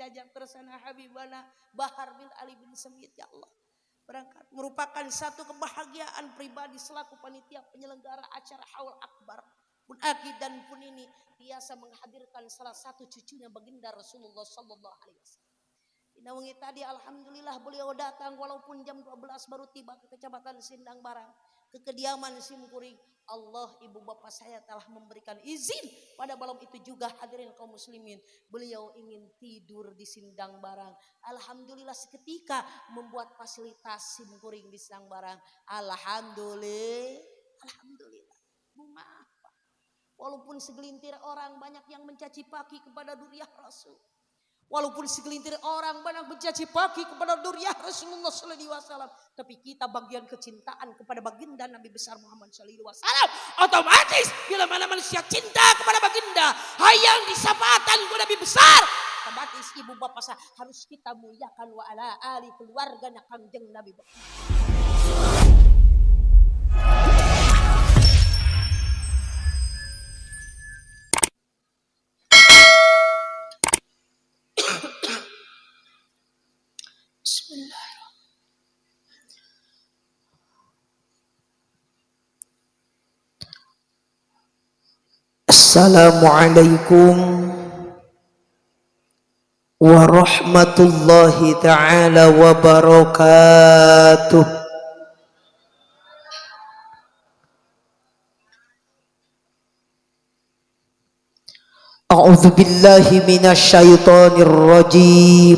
jajak tersana habibana Bahar bin Ali bin Samit. Ya Allah, berangkat merupakan satu kebahagiaan pribadi selaku panitia penyelenggara acara Haul Akbar pun akid dan pun ini biasa menghadirkan salah satu cucunya baginda Rasulullah sallallahu alaihi wasallam. Inawangi tadi alhamdulillah beliau datang walaupun jam 12 baru tiba ke Kecamatan Sindang Barang, ke kediaman Simkuring. Allah ibu bapak saya telah memberikan izin pada malam itu juga hadirin kaum muslimin. Beliau ingin tidur di Sindang Barang. Alhamdulillah seketika membuat fasilitas Simkuring di Sindang Barang. Alhamdulillah. Bunga apa? Walaupun segelintir orang banyak yang mencaci maki kepada Duriah Rasul. Walaupun segelintir orang banyak mencaci maki kepada Duriah Rasulullah sallallahu alaihi wasallam, tapi kita bagian kecintaan kepada baginda Nabi besar Muhammad sallallahu alaihi wasallam. Otomatis bila mana manusia cinta kepada baginda, hayang disyafaatan kepada Nabi besar, otomatis ibu bapak saya harus kita muliakan wa ala ali keluarganya Kangjeng Nabi. Assalamualaikum warahmatullahi ta'ala wabarakatuh. A'udzu billahi minasyaitonir rajim.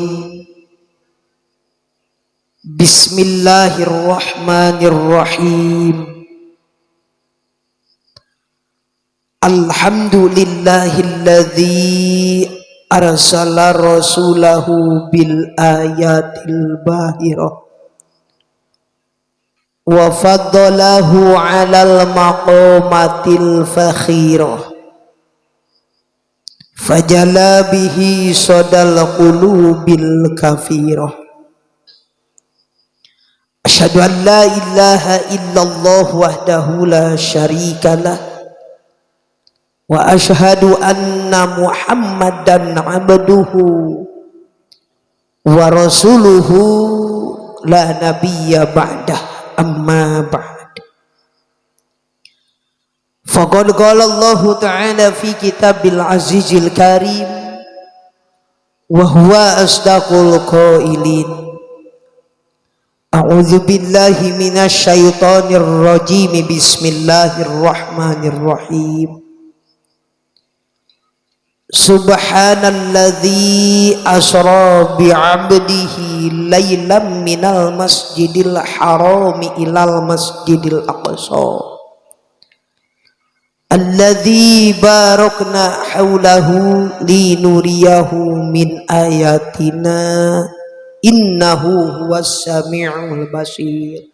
Bismillahirrahmanirrahim. Alhamdulillahilladzi arsala rasulahu bil ayatil bahirah wa faddalahu 'alal maqamatil fakhirah fajala bihi sadal qulubil kafirah. Asyhadu an la ilaha illallah wahdahu la syarikalah wa asyhadu anna Muhammadan abduhu wa rasuluhu la nabiyya ba'dah, amma ba'd. Faqad qala Allah ta'ala fi kitabil azizil karim wa huwa asdaqul qailin. A'udzu billahi minasy syaithanir rajim. Bismillahirrahmanirrahim. Subhanalladzi asra bi'abdihi laylan minal masjidil harami ilal masjidil aqsa alladzi barakna haulahu linuriyahu min ayatina innahu huwas sami'ul basir.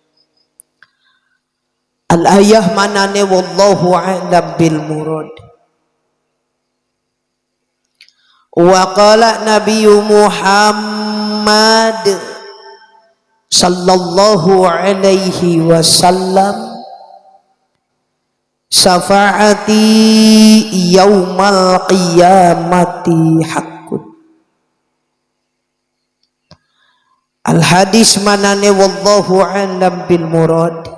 Al-ayah manane wallahu a'lam bil murad. Wa qala Nabi Muhammad sallallahu alaihi wasallam syafaati yaumal qiyamati haqqun. Al hadis manane wallahu a'lam bil murad.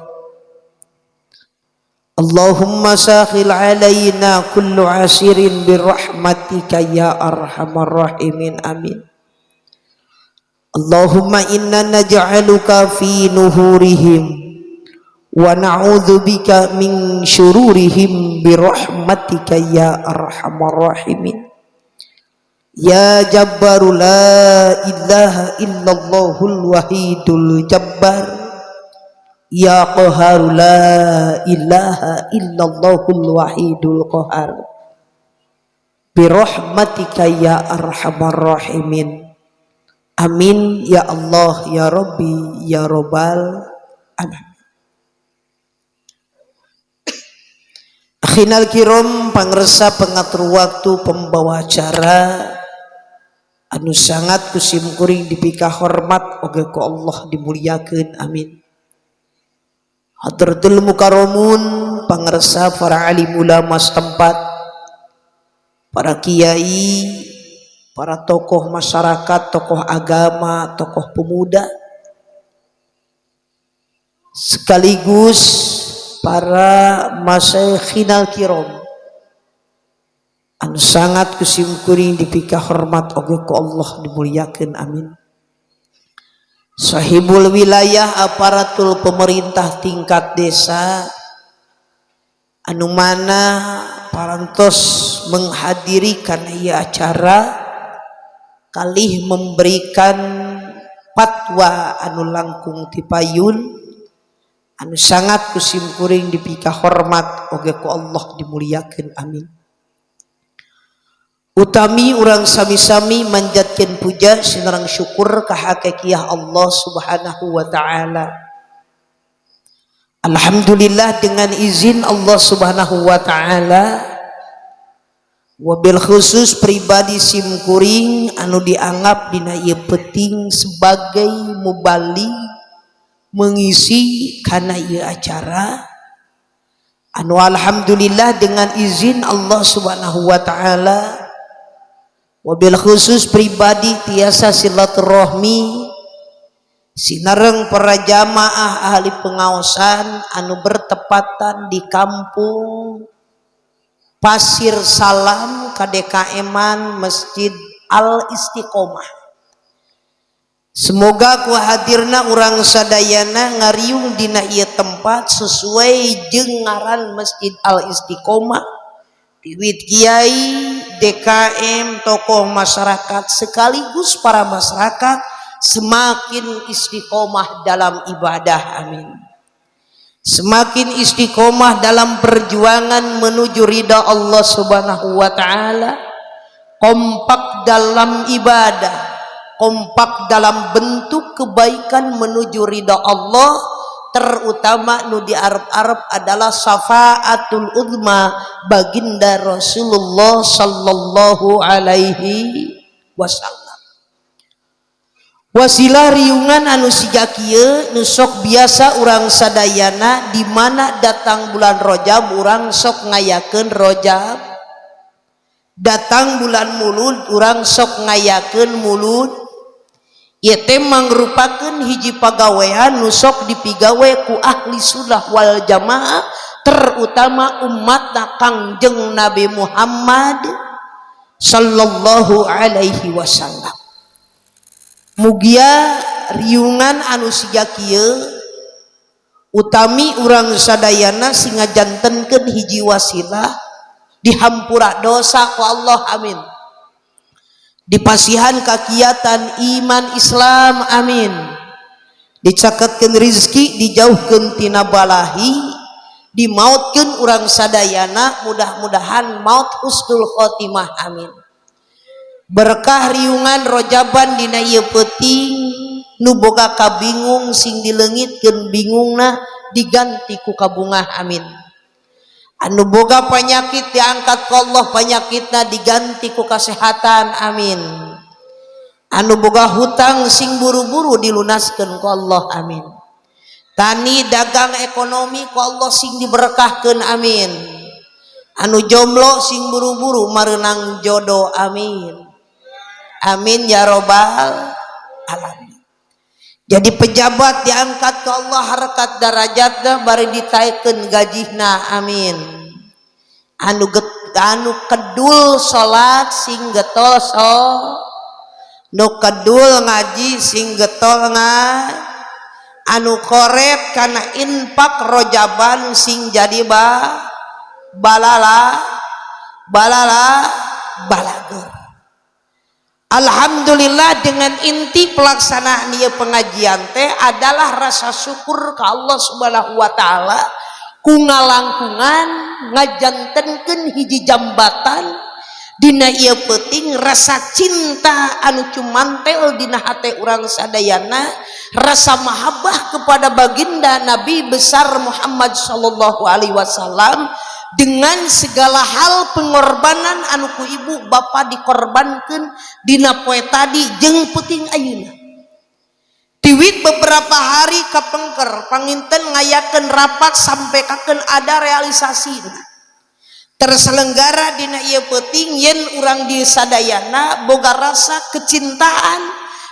Allahumma sakhil alaina kullu asirin birahmatika ya arhamar rahimin, amin. Allahumma inna naj'aluka fi nuhurihim wa na'udzubika min syururihim birahmatika ya arhamar rahimin. Ya jabbaru la ilaha illallahul wahidul jabbar. Ya qaharu la ilaha illallahul wahidul qahar. Birahmatika ya arhamar rahimin, amin ya Allah ya Rabbi ya Rabbal alamin. Akhinal kiram pangresa pengatur waktu pembawa acara anu sangat kusimkuring dipika hormat oge ku Allah dimuliakeun, amin. Hadratul mukarramun pangresa para alim ulama setempat, para kiai, para tokoh masyarakat, tokoh agama, tokoh pemuda, sekaligus para masyayikhinal kiram anu sangat kusimkuring dipika hormat oge ku Allah dimuliakeun amin. Sahibul wilayah aparatul pemerintah tingkat desa anu mana parantos menghadiri kana ieu acara kalih memberikan fatwa anu langkung ti payun anu sangat kusimkuring dipika hormat oge ku Allah dimuliakeun amin. Utami urang sami-sami manjatkeun puja sinareng syukur ka hakikiyah Allah Subhanahu wa taala. Alhamdulillah dengan izin Allah Subhanahu wa taala wabil khusus pribadi simkuring anu dianggap dina ieu penting sebagai mubali mengisi kana ieu acara anu alhamdulillah dengan izin Allah Subhanahu wa taala wabil khusus pribadi tiasa silaturahmi sinareng para jamaah ahli pengaosan anu bertepatan di kampung Pasir Salam KDKM-an Masjid Al Istiqomah. Semoga ku hadirna urang sadayana ngariung dina ieu tempat sesuai jeung ngaran Masjid Al Istiqomah diwit kiai DKM tokoh masyarakat sekaligus para masyarakat semakin istiqomah dalam ibadah amin. Semakin istiqomah dalam perjuangan menuju ridha Allah Subhanahu wa taala, kompak dalam ibadah, kompak dalam bentuk kebaikan menuju ridha Allah, terutama nu diarep-arep adalah syafaatul uzma baginda Rasulullah sallallahu alaihi wasallam. Wasilah riungan anu siga kieu nu sok biasa urang sadayana di mana datang bulan Rajab urang sok ngayakeun Rajab, datang bulan Mulud urang sok ngayakeun Mulud. Ieu teh mangrupakeun hiji pagawean nu sok dipigawe ku ahli sunnah wal jamaah terutama umatna Kangjeng Nabi Muhammad sallallahu alaihi wasallam. Mugia riungan anu siga kieu utami urang sadayana sing ngajantenkeun hiji wasilah dihampura dosa ku Allah amin. Dipasihan kakiatan iman Islam amin. Dicakeutkeun rizki, dijauhkeun tina balahi, dimautkeun urang sadayana mudah-mudahan maut husnul khotimah amin. Berkah riungan Rajaban dina ieu peuting nu boga kabingung sing dileungitkeun bingungna diganti ku kabungah amin. Anu boga penyakit diangkat ku Allah penyakitna diganti ku kesehatan amin. Anu boga hutang sing buru-buru dilunaskeun ku Allah amin. Tani dagang ekonomi ku Allah sing diberkahkeun amin. Anu jomblo sing buru-buru mareunang jodoh amin. Amin ya robbal alamin. Jadi pejabat diangkat ke Allah harkat darajatna bari ditaikeun gajihna amin. Anu kedul salat sing getol nu kedul ngaji sing getol anu korep kana infak Rajaban sing jadi balagur. Alhamdulillah dengan inti pelaksanaan ieu pengajian teh adalah rasa syukur ka Allah Subhanahu wa taala ku ngalangkungan ngajantenkeun hiji jambatan dina ieu peuting rasa cinta anu cumantel dina hate urang sadayana, rasa mahabbah kepada baginda Nabi besar Muhammad sallallahu alaihi wasallam dengan segala hal pengorbanan anu ku ibu bapa dikorbankeun dina poe tadi jeung peuting ayeuna. Tiwit beberapa hari kapengker panginten ngayakeun rapat sampekakeun ada realisasina. terselenggara dina ieu peuting yen urang di sadayana boga rasa kecintaan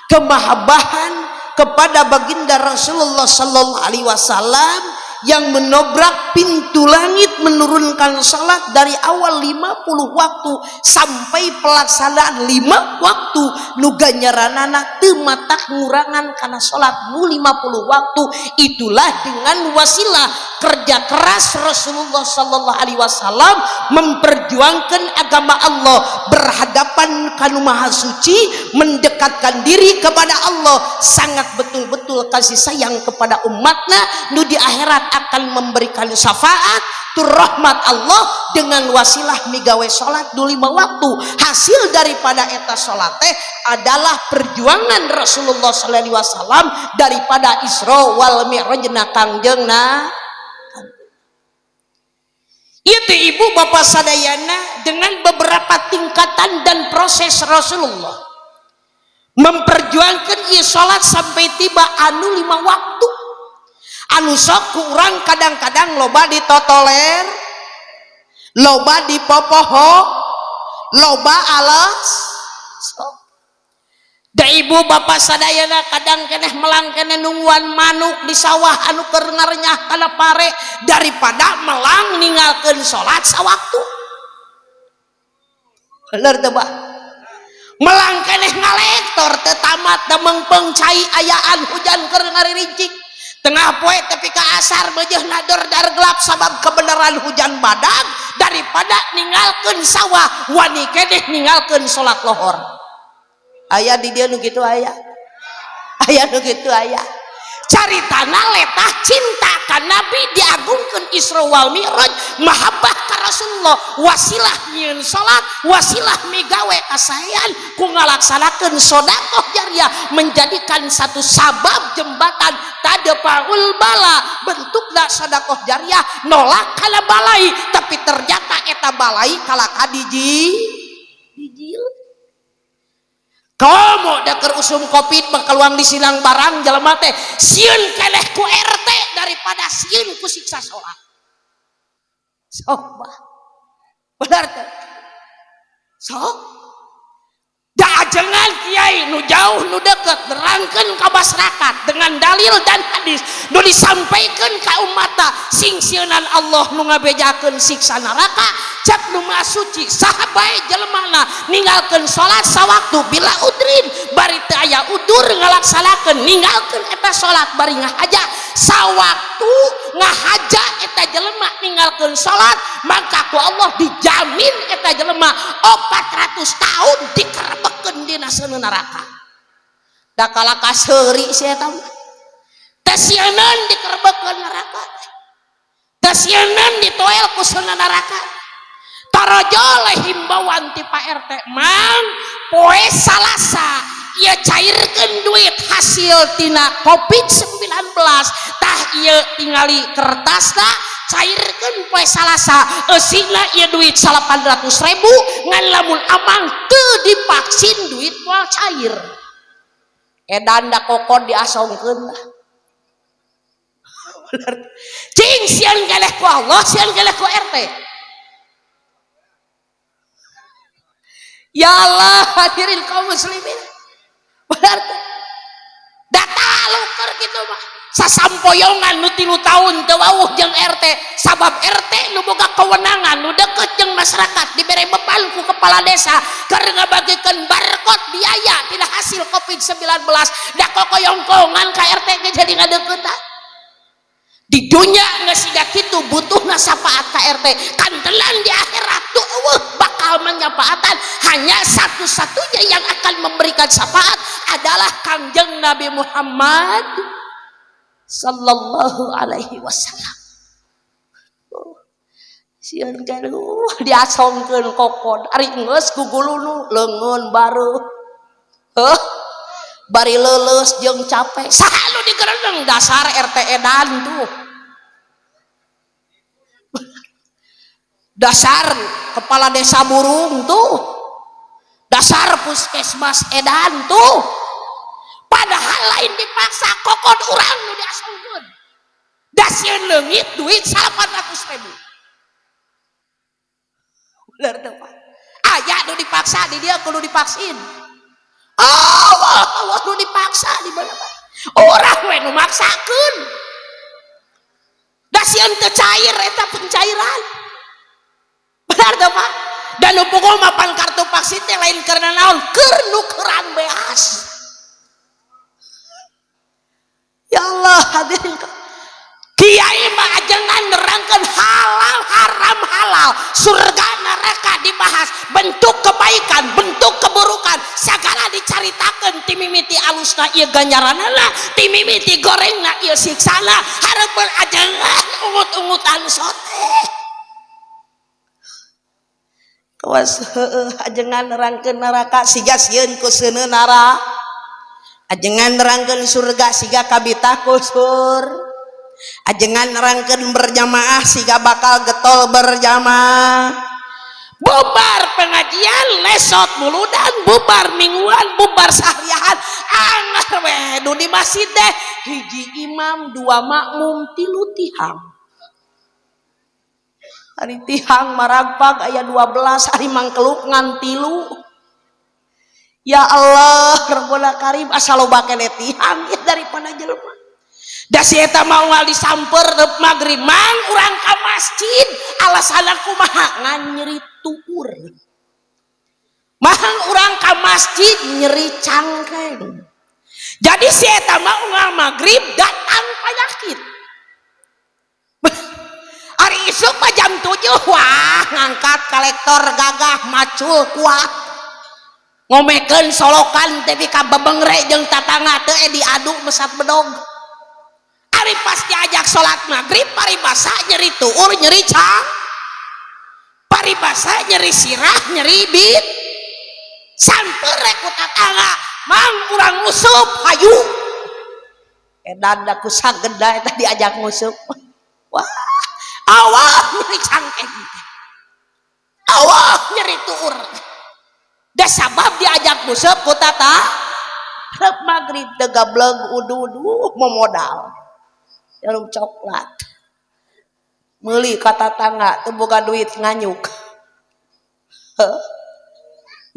kemahabahan kepada baginda Rasulullah sallallahu alaihi wasallam yang menobrak pintu langit menurunkan salat dari awal 50 waktu sampai pelaksanaan 5 waktu nu ganjaranana teu matak ngurangan kana salat nu 50 waktu. Itulah dengan wasilah kerja keras Rasulullah sallallahu alaihi wasallam memperjuangkan agama Allah, berhadapan kanu maha suci, mendekatkan diri kepada Allah, sangat betul-betul kasih sayang kepada umatnya nu di akhirat akan memberikan syafaat tur rahmat Allah dengan wasilah migawe salat 5 waktu. Hasil daripada eta salat teh adalah perjuangan Rasulullah sallallahu alaihi wasallam daripada Isra wal Mi'rajna Kangjengna. Itu ibu bapak sadayana dengan beberapa tingkatan dan proses Rasulullah memperjuangkan ieu salat sampai tiba anu 5 waktu. Anu sok ku urang kadang-kadang loba ditotoler, loba dipopoho, loba alas sok. Da ibu bapak sadayana kadang keneh melang keneh nungguan manuk di sawah anu keur ngarenyah kana pare daripada melang ninggalkeun salat sawaktu. Bener teu bah? Melang keneh ngalektor teu tamat da meungpeung cai ayaan hujan keur ngaririncik. Tengah poe tapi ka asar beujeuh nador dar gelap sabab kebenaran hujan badag daripada ninggalkeun sawah wani keneh ninggalkeun salat lohor. Aya di dieu nu kitu aya. Aya nu kitu aya. Caritana letah cinta ka Nabi diagungkeun Isra wal Mi'raj, mahabbah ka Rasulullah, wasilah nyieun salat, wasilah migawe kasayan ku ngalaksanakeun sedekah jariyah, menjadikan satu sabab jembatan tadfaul bala, bentukna sedekah jariyah nolak kana balai, tapi ternyata eta balai kalaka dijil. Komo daker usum covid bakaluang di silang barang jelema teh sieun keneh ku RT daripada sieun ku siksa salat. Sok bah. Benar teh. Sok. Da ajengan kiai nu jauh nu deukeut nerangkeun ka masyarakat dengan dalil dan hadis nu disampaikan ka ummata sing sieunan Allah nu ngabejakeun siksa neraka cak nu maha suci saha bae jelemana ninggalkeun salat sawaktu bila udrin bari teu aya udur ngalaksanakeun ninggalkeun eta salat bari ngahaja sawaktu ngahaja eta jelema ninggalkeun salat maka ku Allah dijamin eta jelema 400 tahun dikerebekeun dina seuneu neraka. Da kala kaseuri si eta teh sieun dikerebekeun neraka teh sieun ditoel ku seuneu neraka. Tarojol himbauan ti Pak RT mang poe Salasa ieu cairkeun duit hasil tina Covid-19 tah ieu tingali kertasna cairkeun poe Salasa eusina ieu duit 800.000 ngan lamun amang teu divaksin duit moal cair edan da kokon diasongkeun lah. Cing sieun keleh ku Allah sieun keleh ku RT. Ya Allah hadirin kaum muslimin benar data luker gitu mah sasampoyongan nu 3 tahun teu wauh jeung RT sabab RT nu boga kewenangan nu deukeut jeung masyarakat dibere beban ku kepala desa keur ngabagikeun barcode biaya tina hasil Covid-19 da kokoyongkongan ka RT ge jadi ngadeukeutna di dunia geus siga kitu butuhna syafaat ka RT kantelan di akhirat tuh bakal menyafaatan hanya satu-satunya yang akan memberikan syafaat adalah Kangjeng Nabi Muhammad sallallahu alaihi wasallam. Sieun kanu diasongkeun kokon ari geus gugulunu leungeun bareuh. Bari leuleus jeung capek saha nu digereneng dasar RT edan tuh. Dasar kepala desa burung tuh, dasar puskesmas edan tuh, padahal lain dipaksa kokon urang nu diasongkeun da sieun leungit duit 800.000 bener teu Pak aya nu dipaksa di dia kudu dipaksin Allah nu dipaksa di mana Pak orang we nu maksakeun da sieun teu cair eta pencairan bener teu Pak dan nu pukul mapan kartu vaksin teh lain karena naon keur nukeran beas ya Allah hadirin kiai mah ajengan nerangkeun halal haram halal surga neraka dibahas bentuk kebaikan bentuk keburukan sagala dicaritakeun ti mimiti alusna ieu ganjaranna ti mimiti gorengna ieu siksana hareupeun ajengan ungut-ungutan sote kawas ajengan nerangkeun neraka siga sieun ku seuneun nara ajengan nerangkeun surga siga kabita kusur ajengan nerangkeun berjamaah siga bakal getol berjamaah bubar pengajian lesot muludan bubar mingguan bubar sahriahan anggar we nu di masjid teh hiji imam dua makmum tilu tihang hari tihang maragpag aya 12 hari mangkeluk ngan tilu ya Allah Rabbuna Karim asa loba keneh tihang ya daripada jelema da si eta mau ngal disamper reup magrib mang urang ka masjid alasanna kumaha ngan nyeri tuur mang urang ka masjid nyeri cangkeng jadi si eta mau ngal magrib datang penyakit hari isuk mah jam 7 wah ngangkat kolektor gagah macul kuat ngomekeun solokan tapi ka bebengre jeung tatangga teu diadu mesat bedog hari pas diajak salat maghrib paribasa nyeri tuur nyeri cang paribasa nyeri sirah nyeri bit samper rek ku tatangga mang urang ngusup hayu edan da ku sageda eta diajak ngusup wah awah nyeri cangkeng awah nyeri tuur da sabab diajak ngusup ku tata rep maghrib teu gableg udu-udu momodal jarum coklat meuli ka tatangga teu boga duit nganyuk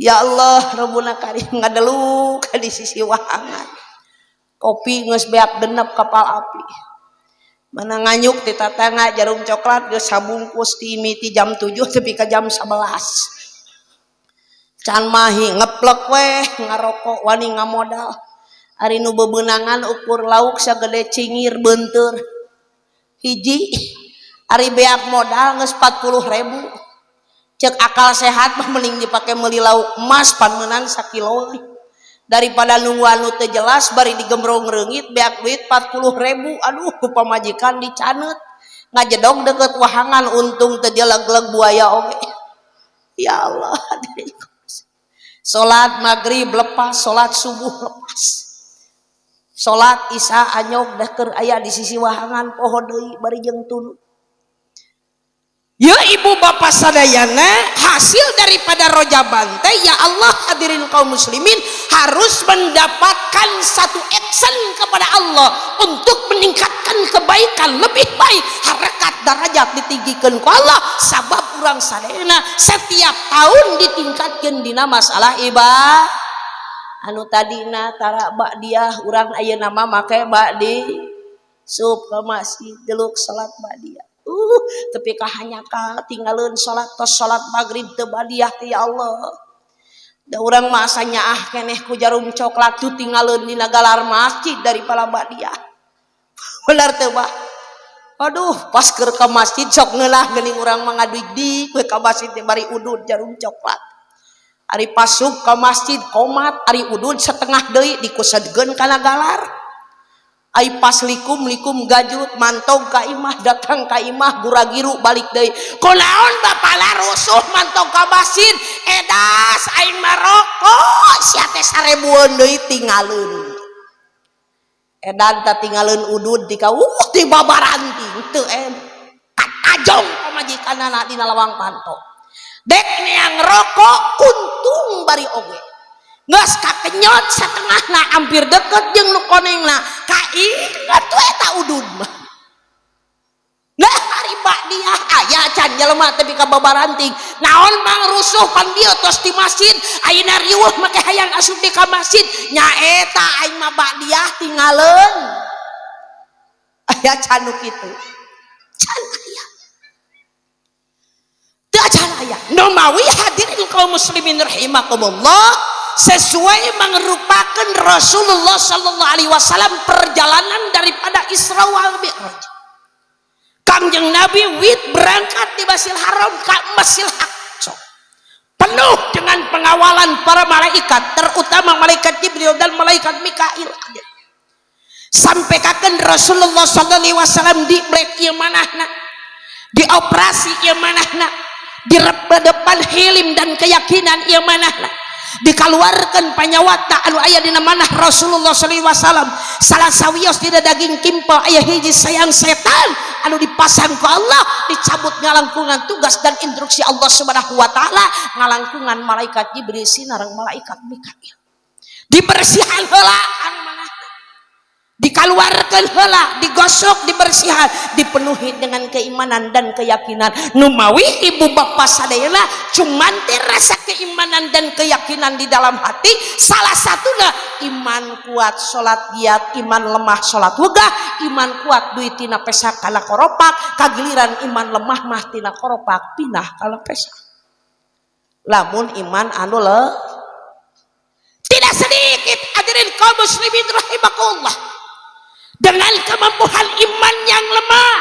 ya Allah Rabbuna Karim ngadeluk di sisi wahangan kopi geus beak denep kapal api mana nganyuk di tatangga jarum coklat geus sabungkus ti imiti jam 7 tepi ka jam 11 can mahi ngeplek weh ngarokok wani ngamodal ari nu bebeunangan ukur lauk sagede cingir beunteur hiji ari beak modal geus 40.000 cek akal sehat mah mending dipake meuli lauk emas pan meunang sakilo daripada nunggu anu teu jelas bari digembrong reungit beak duit 40.000 aduh ku pamajikan dicaneut ngajedog deket wahangan untung teu dileg-leg buaya oge ya Allah salat maghrib lepas salat subuh lepas salat isya anyog dah keur aya di sisi wahangan poho deui bari jeung tunu ya ibu bapak sadayana hasil daripada rojaban teh ya Allah hadirin kaum muslimin harus mendapatkan satu action kepada Allah untuk meningkatkan kebaikan lebih baik harekat darajat ditinggikeun ku Allah sabab urang sadayana setiap tahun ditingkatkeun dina masalah ibadah anu tadina tara ba'diyah urang ayeuna mah make ba'di sup ka masjid deluk salat ba'diyah tapi kahanya ka tinggalin salat tos salat maghrib teu ba'diyah teh ya Allah da urang mah asa nyaah keneh ku jarum coklat tu tinggalin dina galar masjid daripada ba'diyah bener teu Pak aduh pas keur ka masjid sok ngeulah geuning urang mah ngaduig we ka masjid teh bari udud jarum coklat ari pasuk ka masjid komat ari udud setengah deui dikusedkeun kana galar ai pas likum gajut mantog ka imah datang ka imah guragiru balik deui kunaon bapala rusuh mantog ka masjid edas aing marokok sia teh 1000 deui tinggalin edan ta tinggalin udud di ka ti babaranting teu katajong pamajikanana dina lawang panto dek neang rokok kuntung bari oge geus kakenyot satengahna hampir deket jeung nu konengna ka ingat we eta udud mah nah hari dia aya can jelema teh bika babaranting naon mang rusuh pan dieu tos di masjid ayeuna riweuh make hayang asup di ka masjid nyaeta aing mah badiah tingaleun aya can nu kitu can aya teu can aya nu mawi hadirin kaum muslimin rahimakumullah sesuai merupakan Rasulullah sallallahu alaihi wasallam perjalanan daripada Isra wal Mi'raj. Kangjeng Nabi wit berangkat di Masjidil Haram ke Masjidil Aqsa. Penuh dengan pengawalan para malaikat, terutama malaikat Jibril dan malaikat Mikail. Sampai kaken Rasulullah sallallahu alaihi wasallam di break ieu manahna, di operasi ieu manahna, di depan hilim dan keyakinan ieu manahna. Dikeluarkan panyawata anu aya dina manah Rasulullah sallallahu alaihi wasallam salah sawios dina daging kimpel aya hiji sayang setan anu dipasang ku Allah dicabut ngalangkungan tugas dan instruksi Allah Subhanahu wa taala ngalangkungan malaikat Jibril sinareng malaikat Mikail dibersihan heula anu manah dikeluarkan heula digosok dibersihan dipenuhi dengan keimanan dan keyakinan nu mawi ibu bapa sadayana cuman teh rasa keimanan dan keyakinan di dalam hati salah satuna iman kuat salat giat iman lemah salat wegah iman kuat duit tina pesak kana koropak kagiliran iman lemah mah tina koropak pindah kana pesak lamun iman anu tidak sedikit hadirin kaum muslimin rahimakumullah dengan kemampuan iman yang lemah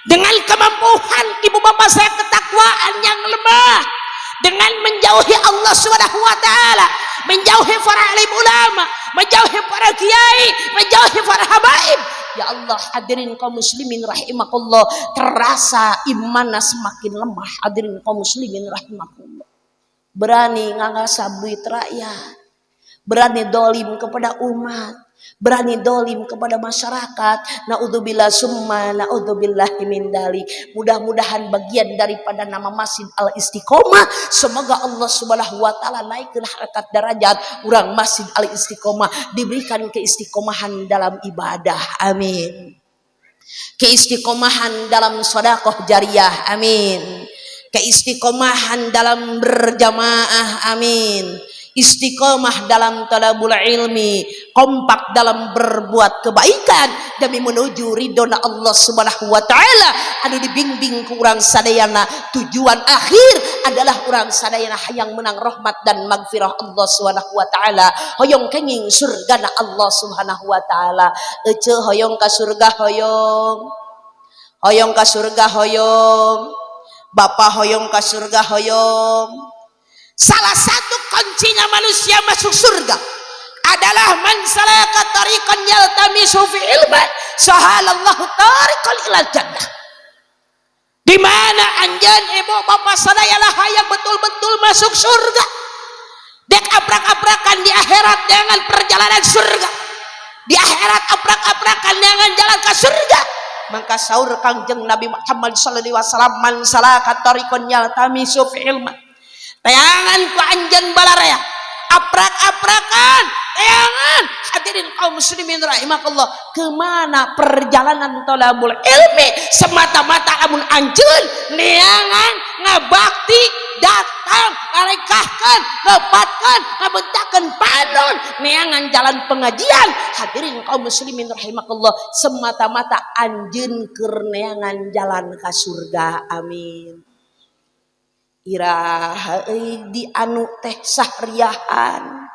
dengan kemampuan ibu bapak saya ketakwaan yang lemah dengan menjauhi Allah Subhanahu wa taala menjauhi para alim ulama menjauhi para kiai menjauhi para habaib ya Allah hadirin kaum muslimin rahimakumullah terasa imanna semakin lemah hadirin kaum muslimin rahimakumullah berani ngangasab duit rakyat berani dolim kepada umat berani dolim kepada masyarakat naudzubillah summa naudzubillahi min dalik mudah-mudahan bagian daripada nama Masjid Al Istiqomah semoga Allah Subhanahu wa taala naikkeun harkat derajat urang Masjid Al Istiqomah diberikan keistiqomahan dalam ibadah amin keistiqomahan dalam sedekah jariyah amin keistiqomahan dalam berjamaah amin istiqomah dalam talabul ilmi kompak dalam berbuat kebaikan demi menuju ridhona Allah Subhanahu wa taala anu dibimbing ku urang sadayana tujuan akhir adalah urang sadayana hayang menang rahmat dan magfirah Allah Subhanahu wa taala hoyong kenging surgana Allah Subhanahu wa taala ece hoyong ka surga hoyong ka surga hoyong bapa hoyong ka surga hoyong salah satu kuncinya manusia masuk surga adalah man salaka tariqan yaltamisu fi ilman sahalallahu tariqan ilal jannah di mana anjeun ibu bapak sadaya hayang betul-betul masuk surga dek abrak-abrakan di akhirat dengan perjalanan surga di akhirat abrak-abrakan dengan jalan ke surga maka saur Kangjeng Nabi Muhammad sallallahu alaihi wasallam man salaka tariqan yaltamisu fi ilman tayangan ku anjeun balaraya aprak-aprakan tayangan hadirin kaum muslimin rahimakumullah kemana perjalanan thalabul ilmi semata-mata amun anjeun neangan ngabakti datang ngarekahkeun ngepatkeun ngabentakeun panon neangan jalan pengajian hadirin kaum muslimin rahimakumullah semata-mata anjeun keur neangan jalan ka surga amin iraha di anu teh sahriahan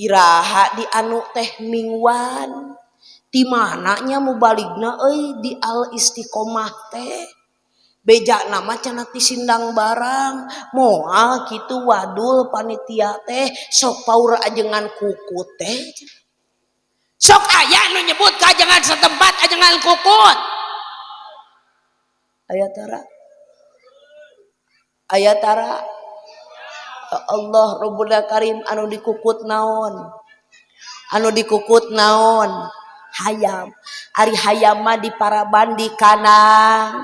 iraha di anu teh mingwan di mananya mubaligna di Al Istiqomah teh beja nama cenah ti sindang barang moal kitu wadul panitia teh sok paur ajengan kukut teh sok aya nu nyebut ka ajengan setempat ajengan kukut aya tara ayatara Allah Rabbul Karim anu dikukut naon hayam ari hayam mah diparaban di kanang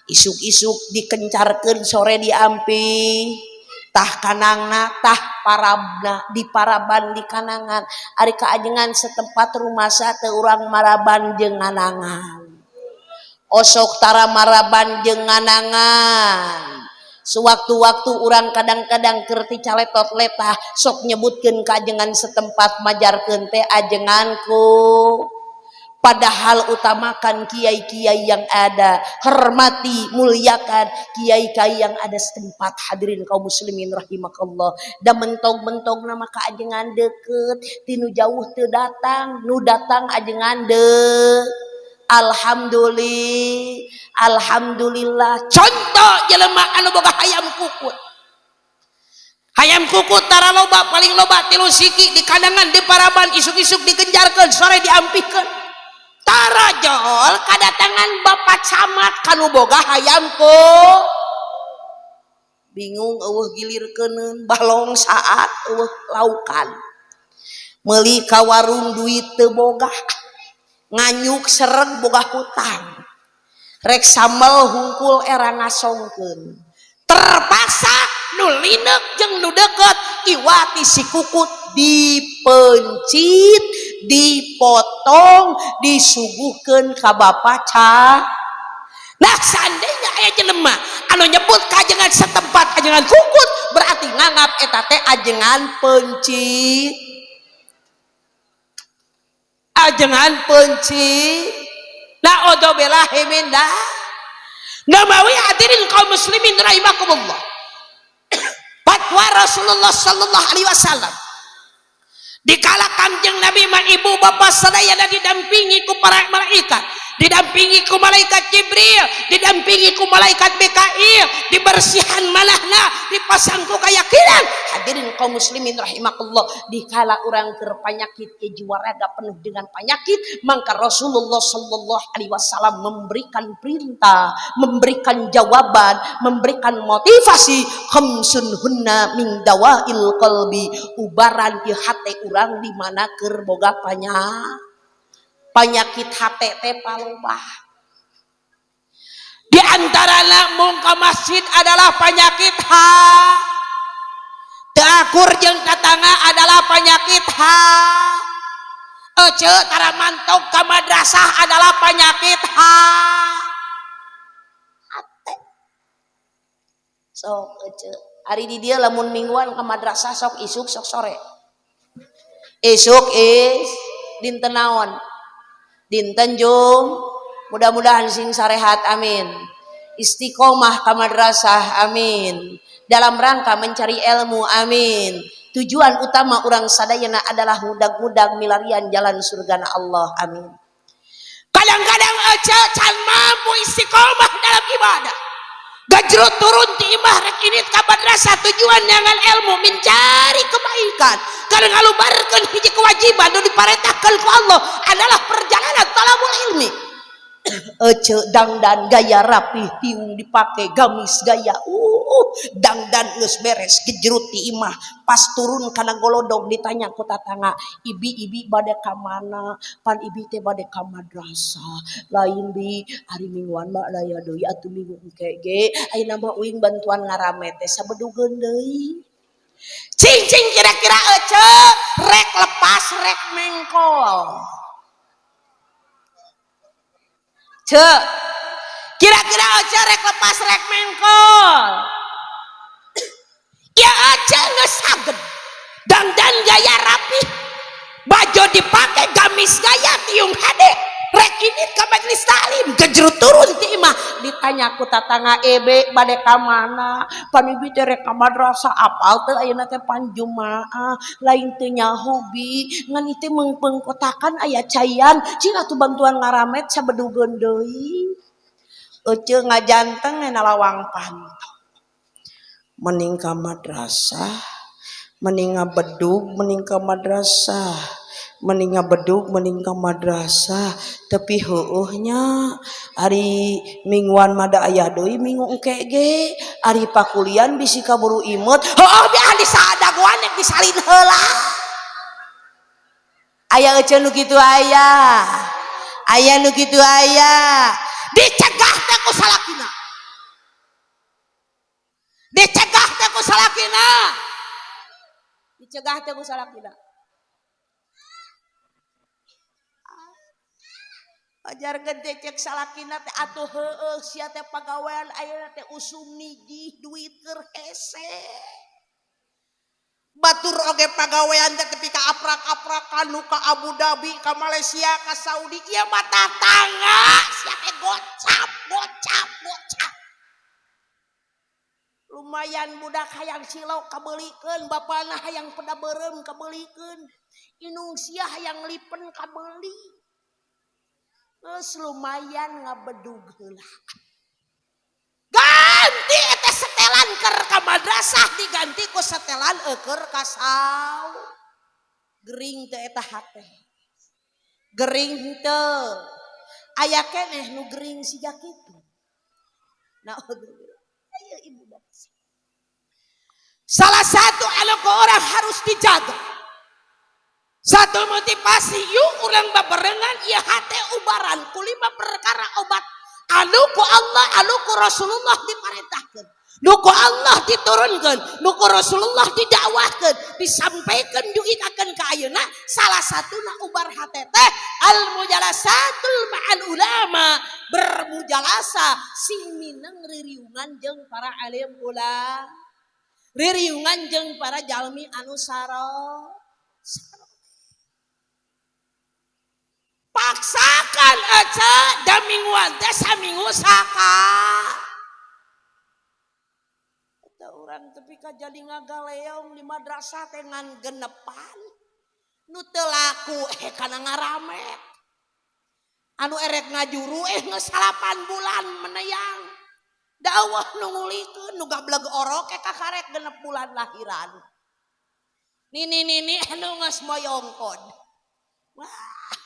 isuk-isuk dikencarkeun sore diampi tah kanangna tah parabna diparaban di kanangan ari kaajengan setempat rumasa teu urang maraban jeung nganangan osok tara maraban jeung nganangan. Sewaktu-waktu orang kadang-kadang kerti caletot letah sok nyebutkeun kajengan setempat majarkeun teh ajenganku. Padahal utamakan kiai-kiai yang ada, hormati, muliakan kiai-kiai yang ada setempat. Hadirin kaum muslimin rahimakallah. Da mentog-mentog nama kaajengan deket, tinu jauh teu datang, nu datang ajengan deket. Alhamdulillah. Contoh jelema anu boga hayam kukut. Hayam kukut tara loba paling loba 3 siki di kadangan di paraban isuk-isuk digenjarkeun sore diampikeun. Tara jol kadatangan bapak camat kanu boga hayam ku. Bingung eueuh gilirkeuneun balong saat eueuh laukan. Meuli ka warung duit teu boga. Nganyuk sereg boga hutang rek sambal hungkul era ngasongkeun terpaksa nu lineuk jeung nu deukeut iwati si kukut dipencit dipotong disuguhkeun ka bapa ca. Nah seandainya aya jelema anu nyebut kajengan setempat ajengan kukut berarti nganggap eta teh ajengan pencit. Ajengan pencit la odobelah hemenda namawi hadirin kaum muslimin rahimakumullah. Fatwa Rasulullah sallallahu alaihi wasallam dikala Kanjeng Nabi man ibu bapa sadaya didampingi ku para malaikat, didampingi ku malaikat Jibril, didampingi ku malaikat Mikail, dibersihan manahna, dipasang ku keyakinan. Hadirin kaum muslimin rahimakumullah, dikala urang keur panyakit ke jiwa raga penuh dengan penyakit, maka Rasulullah sallallahu alaihi wasallam memberikan perintah, memberikan jawaban, memberikan motivasi. Khamsun hunna min dawail qalbi, ubaran di hate urang di mana keur boga penyakit hate teh palobah. Di antarana mung ka masjid adalah penyakit terakur jeung tatangga adalah penyakit ece tara mantog ka madrasah adalah penyakit hate. Sok ece ari di dieu lamun mingguan ka madrasah sok isuk sok sore. Isuk dinten naon? Dinten Jum. Mudah-mudahan sing sarehat amin. Istiqomah ka madrasah amin. Dalam rangka mencari ilmu amin. Tujuan utama orang sadayana adalah mudag-mudag milarian jalan surga Allah amin. Kadang-kadang aja can mampu istiqomah dalam ibadah. Gajrut turun di imah rek ini ka madrasah tujuan dengan ilmu mencari kebaikan. Karena ngalubarkeun hiji kewajiban nu diparentahkeun ku Allah adalah perjalanan talabul ilmi. Ece dangdan gaya rapih tiung dipake gamis gaya dangdan geus beres gejrut di imah pas turun kana golodog ditanya ku tatangga ibi bade ka mana pan ibi teh bade ka madrasah lain bi hari mingguan mah daya deui atuh minggu engke ge ayeuna mah uing bantuan ngarame teh sabedugeun deui cing kira-kira ece rek lepas rek mengkol. Cek, kira-kira aja rek lepas rek mengkol. Ya aja nggak saged. Dandan gaya rapi, baju dipakai gamis gaya tiung hade. Rek ini ke majelis taklim, gejrut turun ti imah. Ditanya ku tatangga ebe bade ka mana? Panibi teh rek ka madrasah apal teh ayeuna teh panjumaah, lain teh nyaho bi. Ngan ieu teh mengkotakan aya cayan, cing atuh bantuan ngaramet sabedugeun deui. Ece ngajanteng na lawang pantau. Mending ka madrasah, mending ngabedug, mending ka madrasah. Mending ngabedug mending ka madrasah tapi heueuhnya ari mingguan mada aya deui minggu engke ge ari pakulian bisi kaburu imut heueuh bi ahli sadaguan nek disalin heula aya ece nu kitu aya nu kitu aya dicegah teh ku salakina dicegah teh ku salakina ajar gede cek salakina teh atuh heueuh sia teh pagawean ayeuna teh usum nijih duit keur hese. Batur oge pagawean teh tepi ka aprak-aprakan nu ka Abu Dhabi, ka Malaysia, ka Saudi, ieu mah tatangga sia teh gocap. Lumayan budak hayang cilok kabeulikeun, bapana hayang peda beureum kabeulikeun. Inung sia hayang lipen kabeuli. Geus lumayan ngabedug heula. Ganti eta setelan keur ka madrasah diganti ku setelan keur ka saw. Gering teh eta hate. Gering teu. Aya keneh nu gering siga kitu. Naudzubillah. Ayo ibu bapak. Salah satu anu orang harus dijaga. Satu motivasi yuk urang babarengan ieu hate ubaran ku 5 perkara obat anu ku Allah anu ku Rasulullah diparentahkeun. Nu ku Allah diturunkeun, nu ku Rasulullah didakwahkeun, disampaikan diikakeun ka ayeuna. Salah satuna ubar hate teh al mujalasatul ma'al ulama, bermujalasa sing mineng ririungan jeung para alim ulama. Ririungan jeung para jalmi anu saro. Paksakan aja da mingguan teh saminggu saka. Eta urang tepi ka jadi ngagaleong di madrasah teh ngan genepan. Nu teu laku kana ngaramet. Anu erek ngajuru geus 8 bulan meneyang. Dakwah nu ngulikeun nu gableg orok kakarek 6 bulan lahiran. Nini anu geus moyongkod. Wah,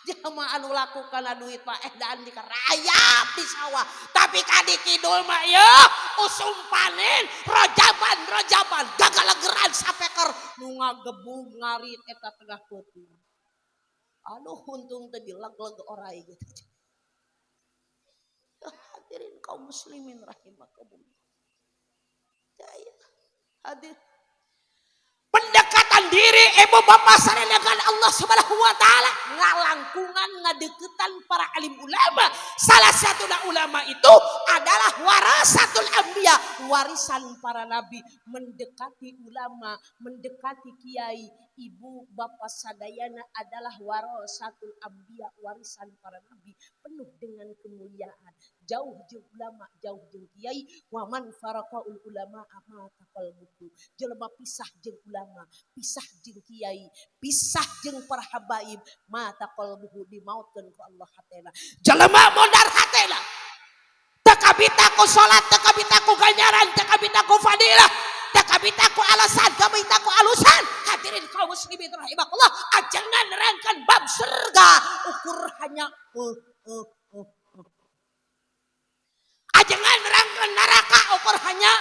jelema anu laku kana duit mah daan dikerayap di sawah. Tapi kadi kidul mah yeuh usum panen rojaban gagalegeran sapeker nu ngagebug ngarit eta tengah peuting. Aduh untung teh dileg-leg orai gitu. Hadirin kaum muslimin rahimakumullah. Hadir pendekatan diri ibu bapak sarenegan Allah Subhanahu wa taala ngalangkungan ngadeukeutan para alim ulama. Salah satu ulama itu adalah warasatul anbiya, warisan para nabi. Mendekati ulama, mendekati kiai, ibu bapak sadayana adalah warasatul anbiya, warisan para nabi, penuh dengan kemuliaan. Jauh jeung ulama, jauh jeung kiai, wa man faraqaul ulama amata qalbuhu. Jelema pisah jeung ulama, pisah jeung kiai, pisah jeung para habaib, mata qalbuhu dimautkeun ku Allah hatena. Jelema modar hatena. Teu kabita ku salat, teu kabita ku ganjaran, teu kabita ku fadilah, teu kabita ku alasan, teu kabita ku alusan. Hadirin kaum muslimin rahimakumullah, ajengan nerangkan bab surga ukur hanya ajengan nerangkan neraka ukur hanya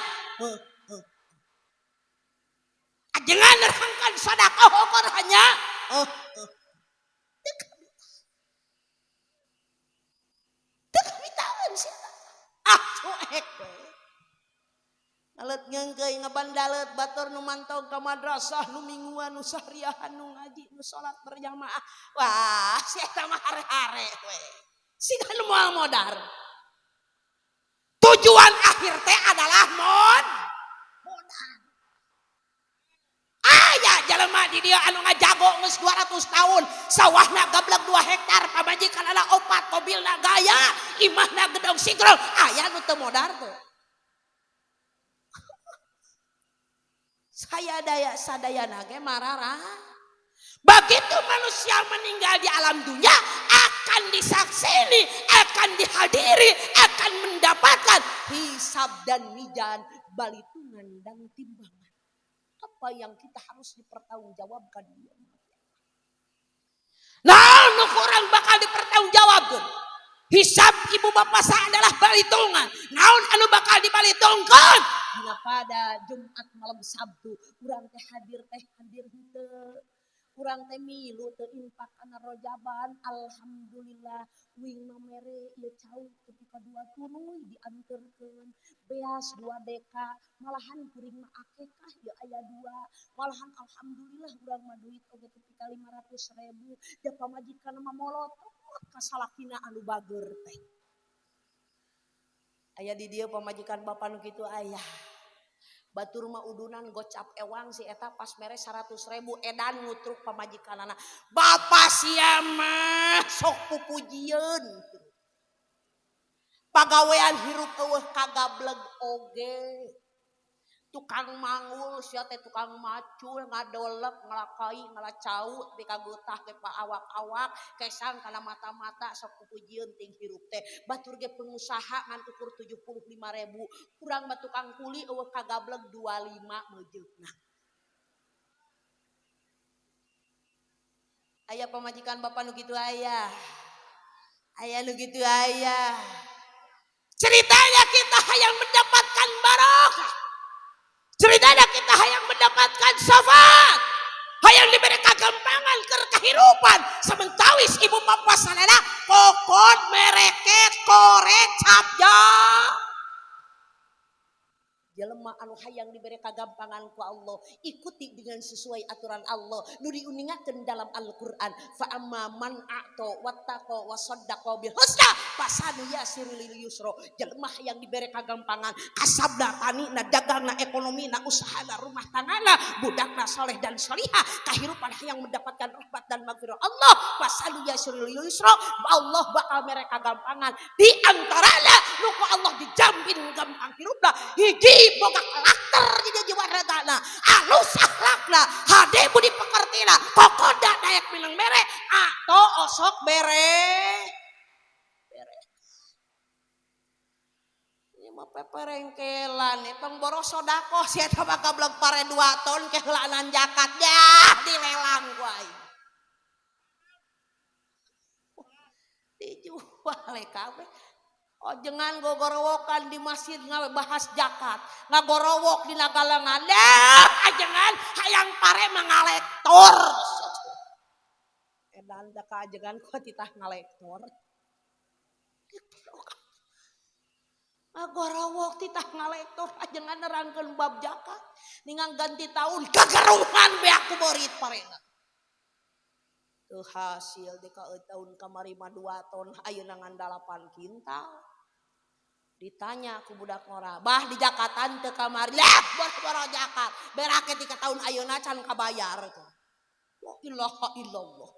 ajengan nerangkan sedekah ukur hanya tekabitaan sih cuek ngalet ngeungkeui ngabandalet batur nu mantong ka madrasah nu mingguan nu sahriahan nu ngaji nu salat berjamaah. Wah si eta mah hare-hare we sing anu moal modar. Tujuan akhir teh adalah modal. Aya jelema di dia anu ngajago geus 200 tahun, sawahna gablek 2 hektar, pamajikanna 4, mobilna gaya, imahna gedong sigrol, aya nu teu modal teh. Saya daya sadayana ge marara. Begitu manusia meninggal di alam dunia akan disaksini, akan dihadiri, akan mendapatkan hisab dan mizan, balitungan dan timbangan. Apa yang kita harus dipertanggungjawabkan di dunia. Nah, nu kurang bakal dipertanggungjawabkan. Hisab ibu bapak saya adalah balitungan. Naon anu bakal dibalitungkeun? Dina pada Jumat malam Sabtu urang teh hadir henteu. kurang teh milu teu infak kana rojaban alhamdulillah wing nomere ieu cau ketika dua tunuy dianterkeun beas 2 deka malahan kuring mah akekah ya aya 2 malahan alhamdulillah urang mah duit oge ketika 500.000 da pamajikan mah molotot ka salakina anu bager teh aya di dieu pamajikan bapa nu kitu aya batur mah udunan gocap ewang si eta pas mere 100.000 edan ngutruk pamajikanana bapa sia mah sok pupujieun pagawean hirup eueuh kagableg oge tukang mangul sia teh tukang macul ngadolek ngalakai ngalacau tapi kagutah ke awak-awak kesang kana mata-mata sok pupujieun ting hirup teh batur ge pengusaha ngan ukur 75.000 kurang mah tukang kuli eueuh kagableg 25 meujeuhna aya pamajikan bapa nu kitu aya nu kitu aya ceritanya kita hayang mendapatkan barokah ceritanya kita hayang mendapatkan syafaat hayang diberi kegampangan ke kehidupan sementawis ibu bapa sadana kokot mereket korek capja jelema anu hayang diberi kegampangan ku Allah ikuti dengan sesuai aturan Allah nu diuningakeun dalam Al-Qur'an fa amma man a'ta wattaqa wa saddaqa bil husna fasanu yasiru lil yusra jelema hayang diberi kegampangan kasabna tanina dagangna ekonomina usahana rumah tanggana budakna saleh dan salihah kahirupan hayang mendapatkan rahmat dan maghfirah Allah fasanu yasiru lil yusra Allah bakal mere kegampangan di antarana nu ku Allah dijamin gampang hirupna hiji boga karakter di jiwa radana alus akhlakna hade budi pekertina kokoda dayak minang mere atau osok bere ini mah peperengkelan tong boros sodako sia teh mah gablek pare 2 ton kehelaanan zakat dah dilelang ku aing dijual we kabeh oh jangan gogorowokan di masjid ngawe bahas zakat ngagorowok di nagalangan jangan hayang pare mangalektor edan da kaajengan ku titah ngalektor ngagorowok titah ngalektor ajengan nerangkeun bab zakat ningang ganti tahun kagaruhan be aku beurit parena teu hasil di tahun kamari mah 2 ton ayeuna ngan 8 kintal ditanya ku budak ngora bah di jakatan teu kamari lah boro jakat berake 3 tahun ayeuna can kabayar tuh la ilaha illallah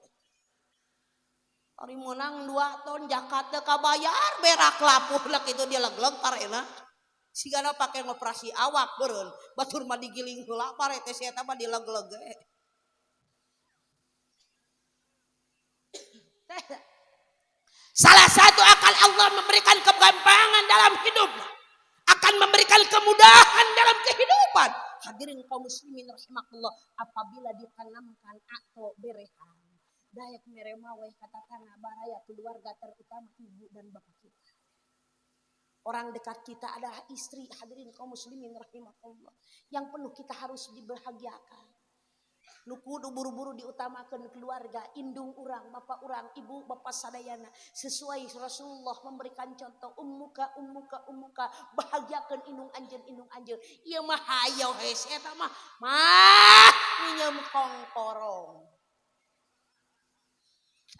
ari meunang 2 ton jakat teu kabayar berak lapuh lek itu dia legleg parena sigana pake ngoperasi awak beureun batur mah digiling heula pare teh sia eta mah dilegleg salah satu akan Allah memberikan kegampangan dalam hidup akan memberikan kemudahan dalam kehidupan hadirin kaum muslimin rahimakumullah apabila ditanamkan atau berehan dayak meremaweh kata tanah baraya keluarga terutama ibu dan bapak kita orang dekat kita adalah istri hadirin kaum muslimin rahimakumullah yang penuh kita harus dibahagiakan nu kudu buru-buru diutamakan keluarga indung urang bapak urang ibu bapak sadayana sesuai Rasulullah memberikan contoh ummuka bahagiakan indung anjeun ieu mah hayo heus eta mah minjem kongkorong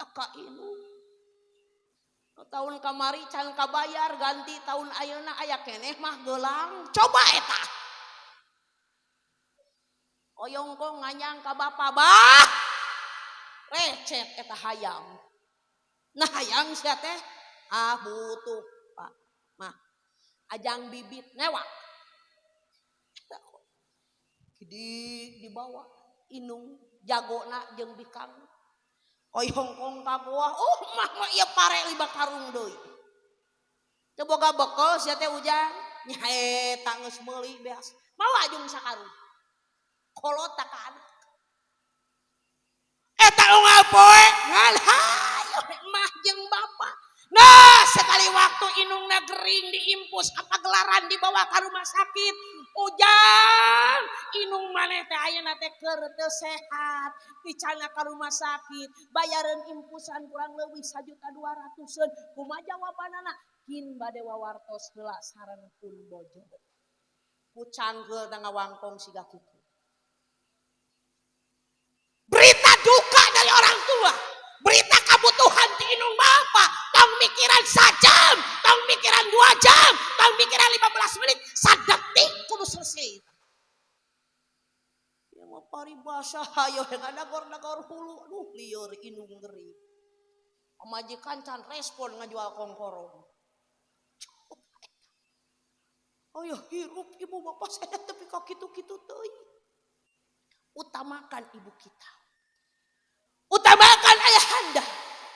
aka indung tahun kamari can kabayar ganti tahun ayeuna aya keneh mah geulang coba eta oyongkong nganyang ka bapa bah recet eta hayam nah hayang sia teh butuh pak mah ajang bibit newak dibawa inung jagona jeung bikang oyongkong ka goa mah ieu pare 5 karung deui teu boga bekel sia teh ujang nya eta geus meuli beas mawa jeung sakarung kolot tak anak eta unggal poe ngan hayo mah jeung bapa nah sekali waktu inungna gering diimpus apa gelaran dibawa ke rumah sakit ujang inung maneh teh ayeuna teh keur teu sehat dicana ka rumah sakit bayaran impusan kurang leuwih 1.200.000 kumaha jawabanana kin bade wawartos heula sareungkeun bojo ku canggeul da ngawangkong siga kitu berita duka dari orang tua berita kebutuhan di inung bapak tong mikiran sajam tong mikiran 2 jam tong mikiran 15 menit sadetik kudu selesai ya mah paribasa hayo ngadagor-dagor hulu aduh lieur inung ngeri majikan can respon ngajual kongkorong oh ya hirup ibu bapak saya tapi kok gitu-gitu teuing utamakan ibu kita utamakan ayahanda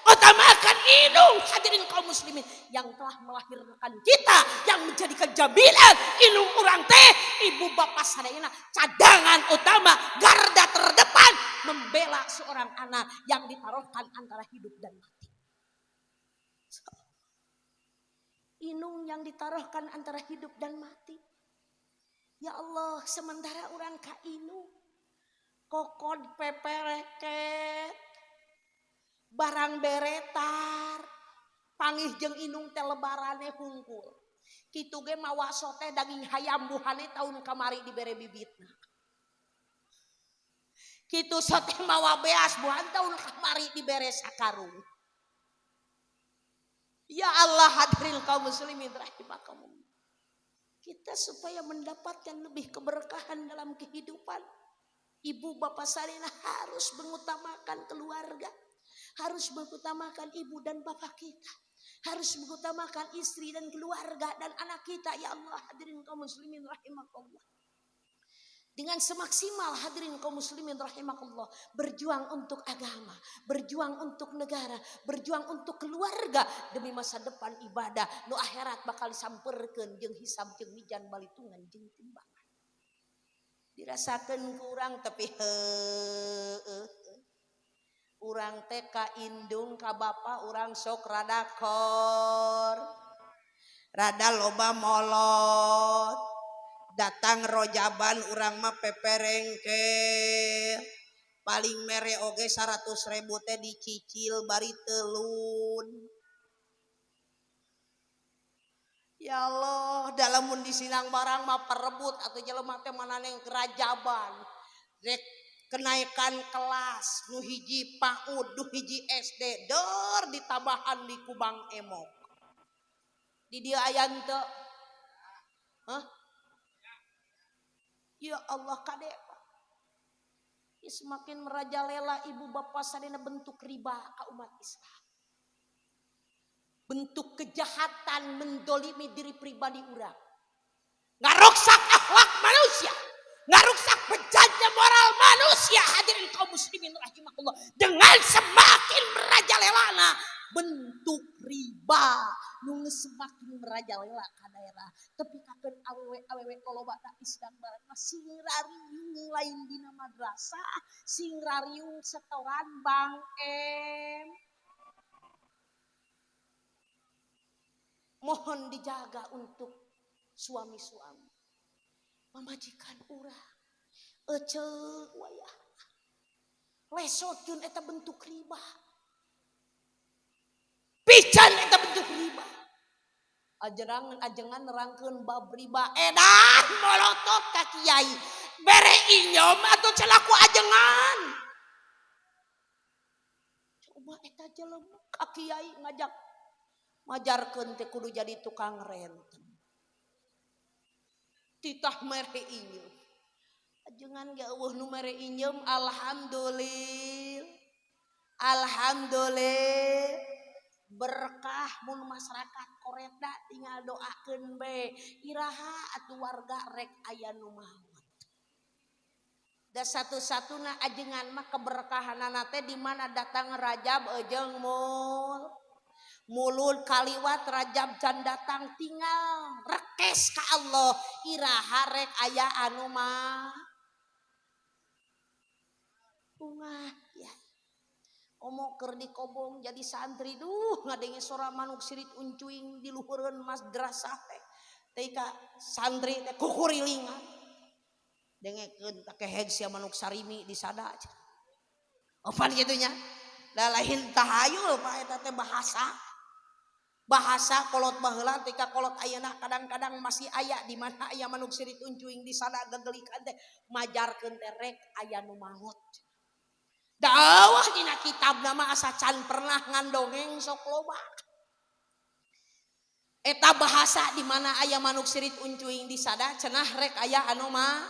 utamakan inung hadirin kaum muslimin yang telah melahirkan kita yang menjadikan jaminan inung urang teh ibu bapak sadayana cadangan utama garda terdepan membela seorang anak yang ditaruhkan antara hidup dan mati inung yang ditaruhkan antara hidup dan mati ya Allah sementara orang ka inung kokod pepereket barang beretar pangih jeung inung teh lebarane hungkul kitu ge mawa sote daging hayam buhane tahun kamari dibere bibitna kitu sote mawa beas buhan tahun kamari dibere sakarung ya Allah hadirin kaum muslimin rahimakumullah kita supaya mendapatkan lebih keberkahan dalam kehidupan ibu bapak salina harus mengutamakan keluarga harus mengutamakan ibu dan bapak kita harus mengutamakan istri dan keluarga dan anak kita ya Allah hadirin kaum muslimin rahimakumullah dengan semaksimal hadirin kaum muslimin rahimakumullah berjuang untuk agama berjuang untuk negara berjuang untuk keluarga demi masa depan ibadah nu akhirat bakal disamperkeun jeung hisab jeung mijan balitungan jeung timbangan dirasakeun ku urang tapi urang teh ka indung ka bapa urang sok rada kor rada loba molot datang rojaban urang mah peperengke paling mere oge 100.000 teh dicicil bari telun ya Allah dalamun disinang barang mah perebut atau jelema teh mananeng kerajaban rek kenaikan kelas nu hiji PAUD nu hiji SD deur ditabahan di kubang emok di dieu aya henteu ya Allah kade Pak semakin merajalela ibu bapak sadayana bentuk riba ka umat Islam bentuk kejahatan mendolimi diri pribadi urang ngaruksak akhlak manusia ngaruksak bejatnya moral manusia hadirin kaum muslimin rahimakumullah dengan semakin merajalelana bentuk riba nu semakin merajalela ka daerah tapi kakeun awewe kaloba da isdang barang sing rariung lain dina madrasah sing rariung setoran Bang M mohon dijaga untuk suami-suami memajikan urang eceuk wayah lesotkeun eta bentuk riba pican eta bentuk riba ajengan nerangkeun bab riba edan molotot ka kiai bere inyom atuh celaku ajengan coba eta jelema ka kiai ngajak ngajarkeun teh kudu jadi tukang renten titah mere inyom ajengan ge eueuh nu mere inyom alhamdulillah berkah mun masyarakat koreda tinggal doakeun be iraha atuh warga rek aya nu maot da satu-satuna ajengan mah keberkahanana teh di mana datang Rajab ejeung mulul kaliwat Rajab can datang tinggal rekes ka Allah iraha rek aya anu mah bunga ya omo keur dikobong jadi santri duh ngadenge sora manuk sirit uncuing di luhureun madrasah teh teh ka santri teh kukurilingan dengekeun takeheg sia manuk sarimi di sada opan kitu nya da lain tahayul Pak eta teh bahasa kolot baheula tika kolot ayeuna kadang-kadang masih aya di mana aya manuk sirit uncuing di sana gegelikan teh majarkeun teh rek aya nu maot. Dawah dina kitab nama asa can pernah ngandongeng sok loba. Eta bahasa di mana aya manuk sirit uncuing di sada cenah rek aya anu mah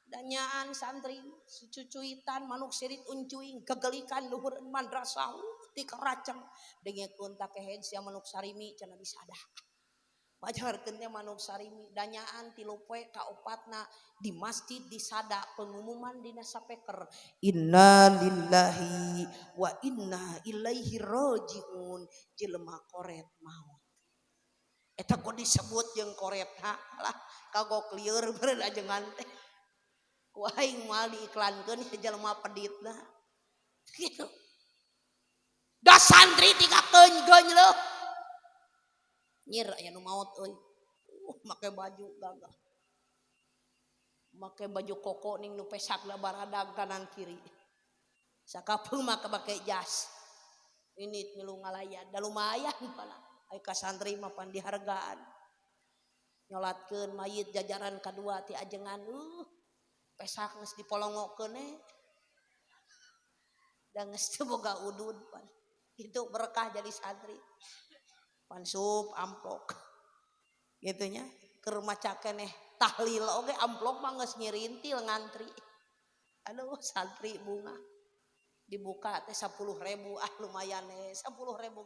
danyaan santri cucuitan manuk sirit uncuing gegelikan luhur madrasah ti karaceng dengekeun takeheg sia manuk sarimi cenah di sada. Majarkeun teh manuk sarimi danyaan 3 poe ka 4na di masjid di sada pengumuman dina sapeker inna lillahi wa inna ilaihi rajiun jelema koret maut eta kok disebut jeung koret lah kagok lieur beureun ajengan teh ku aing moal diiklankeun jelema peditna gitu da santri tika keungeunleuh nyir aya nu maot euy make baju gagah make baju koko ning nu pesakna baradag kanan kiri sakapeung mah make jas ini ngilu ngalayan da lumayan pala ai ka santri mah pan dihargaan nyolatkeun mayit jajaran kadua ti ajengan pesak geus dipolongokeun da geus teu boga udud pan itu berkah jadi santri pansup amplok gitu nya keur maca keneh tahlil oge amplok mah geus nyirintil ngantri aduh santri bunga dibuka teh 10.000 lumayan 10.000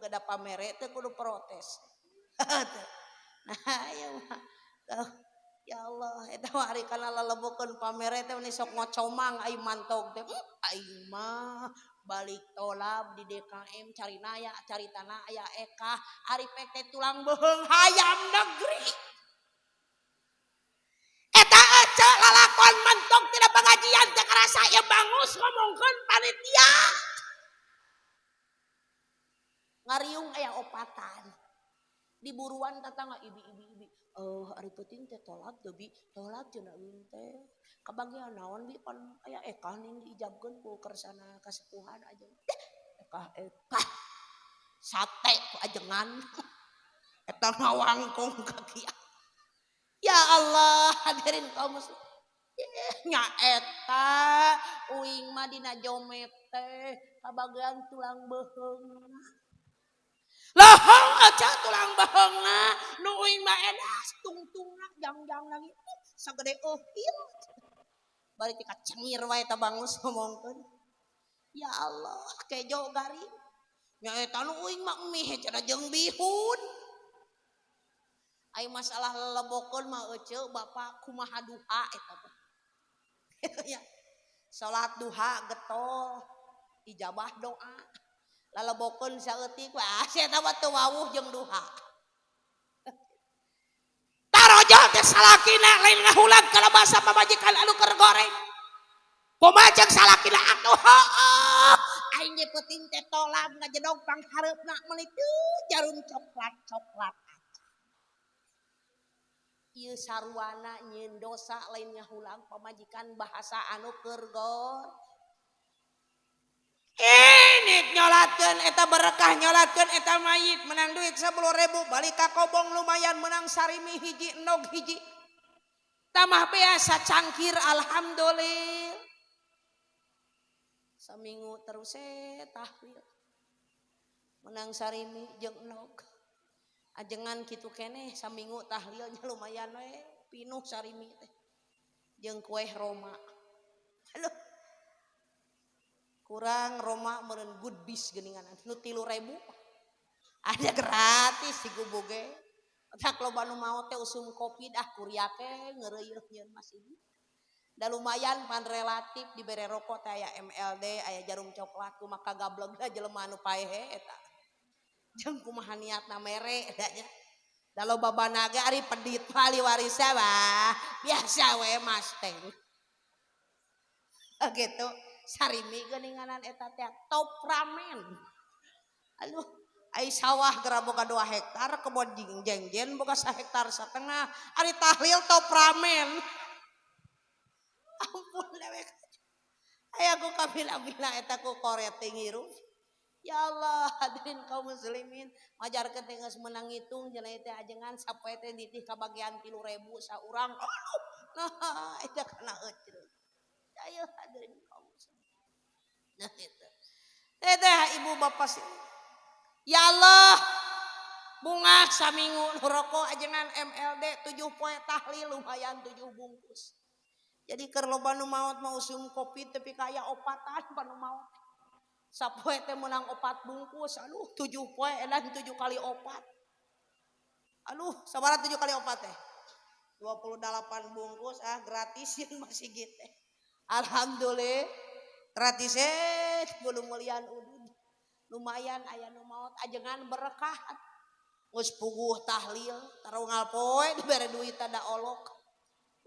gada pamere teh kudu protes nah ya Allah eta ari kana lalebokeun pamere teh ini sok ngocomang ai mantog teh aing mah balik tolab di DKM cari naya cari tanah aya eka ari peke tulang beheung hayam negeri eta ece lalakon mentok tidak pengajian teh karasa ya bangus ngomongkeun panitia ngariung aya opatan diburuan tetangga ibi ari penting teh tolak teu bi tolak cenah teh kabagian naon bi pan aya eka ning diijabkeun ku kersana kasepuhan aja eka sate ku ajengan eta ngawangkong ka kieu ya Allah hadirin kaum muslim nya eta uing mah dina jomet teh kabagian tulang beheung lohong aja tulang beheungna nu uing mah edas tungtungna jangjang lagi sagede euhil bari tika cengir wae ta bangus ngomongkeun ya Allah kejo garing nya eta nu uing mah emih cenah jeung bihun ai masalah lelebokeun mah euceu bapak kumaha duha eta teh ya salat duha getol ijabah doa lalebokeun saeutik wah sia eta mah teu wawuh jeung duha tarojo teh salakina lain ngahulang kana basa pamajikan anu keur goreng kumaha jeung salakina atuh heuh aing ge peuting teh tolab ngajedog panghareupna meuli teu jarum coklat ieu sarwana nyieun dosa lain ngahulang pamajikan bahasa anu keur goreng ini nyolatkeun eta berkah nyolatkeun eta mayit menang duit 10.000 balik ka kobong lumayan menang sarimi hiji endog hiji tamah biasa cangkir alhamdulillah seminggu terus tahlil menang sarimi jeung endog ajengan kitu keneh saminggu tahlilnya lumayan we pinuh sarimi teh jeung kue Roma aduh kurang Roma meureun good bis geuningan nu 3.000 ada gratis si guboge tak loba nu maot teh usum kopi dah kuriake ngeureuyeuh nyeun masih da lumayan pan relatif dibere rokok teh aya MLD aya jarum coklat kumaha kagableg da jelema anu paehe eta jeung kumaha niatna mere da nya da loba banaga ari pedit pali warisa wah biasa we Mustang gitu sarimi geuninganan eta teh top ramen aduh ai sawah geura boga 2 hektar kebon jengjen boga 1 hektar setengah ari tahlil top ramen ampun lewek aya ku kabila-bila eta ku koret teh ngirup ya Allah hadirin kaum muslimin majarkeun teh geus meunang ngitung cenah teh ajengan sapoe teh ditih kabagian 3.000 saurang nah eta kana euceuk ayo hadirin kaum muslimin nah eta teh ibu bapak sih ya Allah bunga saminggu rokok ajengan MLD 7 poe tahlil lumayan 7 bungkus jadi keur loba nu maot mau usum kopi tapi kaya opatan panu maot sapoe teh menang 4 bungkus aduh 7 poe edan 7 kali 4 aduh sabaraha 7 kali 4 teh 28 bungkus gratisin masih gitu alhamdulillah gratis 10 miliar udud lumayan aya nu maot ajengan berkah geus puguh tahlil tarungal poe dibere duit tada olok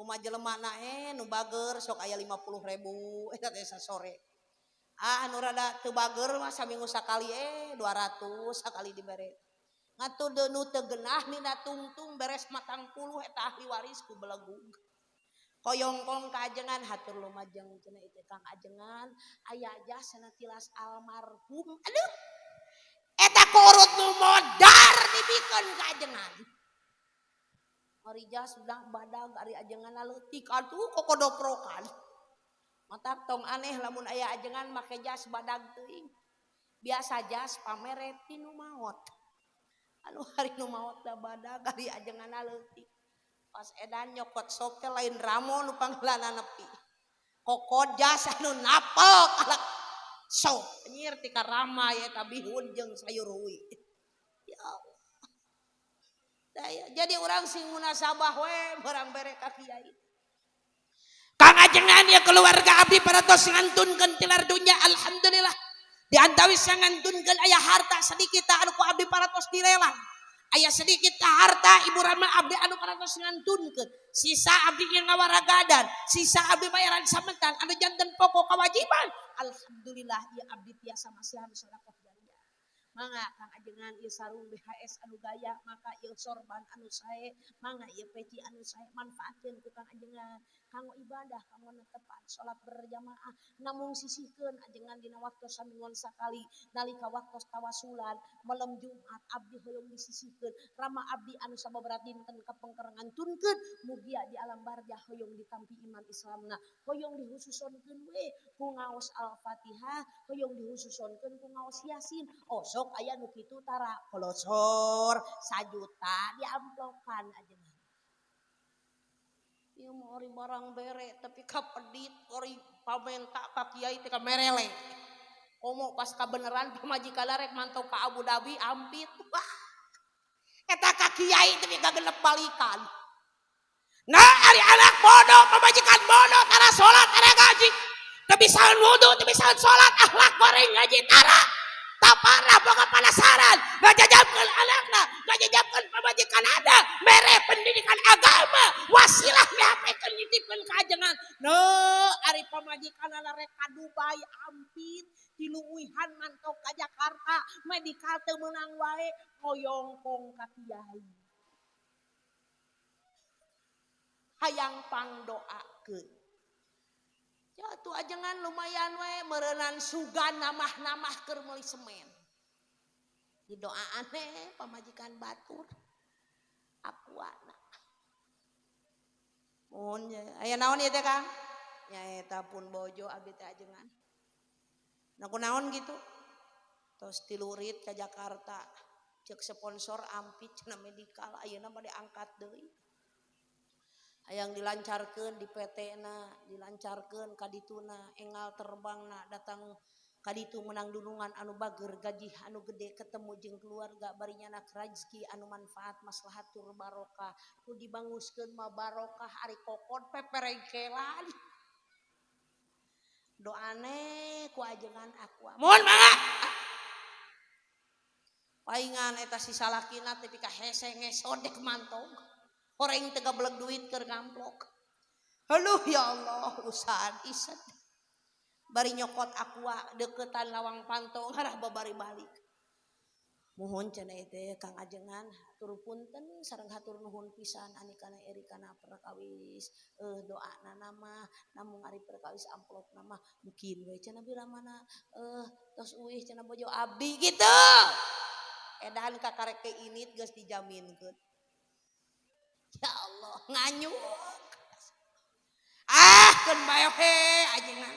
kumaha jelemana nu bager sok aya 50.000 eta teh sasore anu rada teu bager mah saminggu sakali 200 sakali dibere ngatur nu teu geunah nina tungtung beres matang puluh eta ahli waris ku belegug koyongkong ka ajengan hatur lumajeng cenah itu Kang ajengan aya jasana tilas almarhum aduh eta kurut nu modar dibikeun ka ajengan ari jas udah badag ari ajengan leutik atuh kokodoprokan matak tong aneh lamun aya ajengan make jas badag teuing biasa jas pamere ti nu maot anu hari nu maot da badag ari ajengan leutik pas edan nyokot sop teh lain ramo nu panggeulana nepi kokod jas anu napel kalak sop nyir ti ka rama eta bihun jeung sayur uwi ya Allah jadi orang sing munasabah we barang bere ka kiai Kang ajengan ya keluarga abdi paratos ngantunkeun tilar dunya alhamdulillah di antawis ngantunkeun aya harta sedikit anu ku abdi paratos direlang aya sedikit harta ibu rama abdi anu paratos ngantunkeun sisa abdi yang ngawaragadan sisa abdi bayaran sametan anu janten pokok kewajiban alhamdulillah ieu abdi tiasa masihan sedekah jariyah mangga Kang ajengan ieu sarung BHS anu gaya maka ieu sorban anu sae mangga ieu peci anu sae manfaatkeun ku Kang ajengan kanggo ibadah kanggo netepan salat berjamaah namung sisihkeun ajengan dina waktu samingguan sakali nalika waktu tawasulan malam Jumat abdi hoyong disisihkeun rama abdi anu sababaraha dinten kapengkerengan tunkeun mugia di alam barzah hoyong ditampi iman Islamna hoyong dihususonkeun we ku ngaos Al-Fatihah hoyong dihususonkeun ku ngaos Yasin oh sok aya nu kitu tara kolosor 1 juta diamplokan ajengan ieu mah ori barang bere tapi kapedit ori pamenta ka kiai teh ka merele komo pas kabeneran pamajikan rek mantau ka Abu Dhabi ampit wah eta ka kiai teh kagenep balikan nah ari anak bodoh pamajikan bodoh tara salat tara gaji teu bisa wudu teu bisa salat akhlak goreng ngaji tara tapara boga penasaran ngajajabkeun anakna ngajajabkeun pamajikan ada mere pendidikan agama wasilah dihapekeun nitipkeun ka ajengan neuh ari pamajikanna rek ka Dubai ampit tilu uihan mantau ka Jakarta medikal teu meunang wae hoyongkong ka kiai hayang pangdoakeun jatuh ajengan lumayan we meureunnan sugan namah-namah keur meuli semen didoaan pamajikan batur akuana mun aya naon ieu teh Kang nyaeta pun bojo abdi teh ajengan nah kunaon gitu tos tilurit ka Jakarta ceuk sponsor ampit cenah medikal ayeuna bade angkat deui hayang dilancarkeun di PT-na dilancarkeun ka dituna enggal terbangna datang ka ditu menang dunungan anu bager gaji anu gede ketemu jeung keluarga bari nyanak rezeki anu manfaat maslahatur barokah ku dibanguskeun mah barokah ari kokod peperengkelan doane ku ajengan aqua mohon mangga paingan eta si salakina teh pika hese ngesodek mantong orang teu gabeleg duit keur ngamplok aduh ya Allah usaha iset bari nyokot aqua deketan lawang pantong harah babari balik Mohon cenah teh Kang Ajengan hatur punten sareng hatur nuhun pisan ani kana eri kana perkawis doana nama namung ari perkawis amplop nama mungkin we cenah bila mana tos uih cenah bojo abdi gitu edan ka karek ke init geus dijaminkeun ya Allah nganyuk keun bae he Ajengan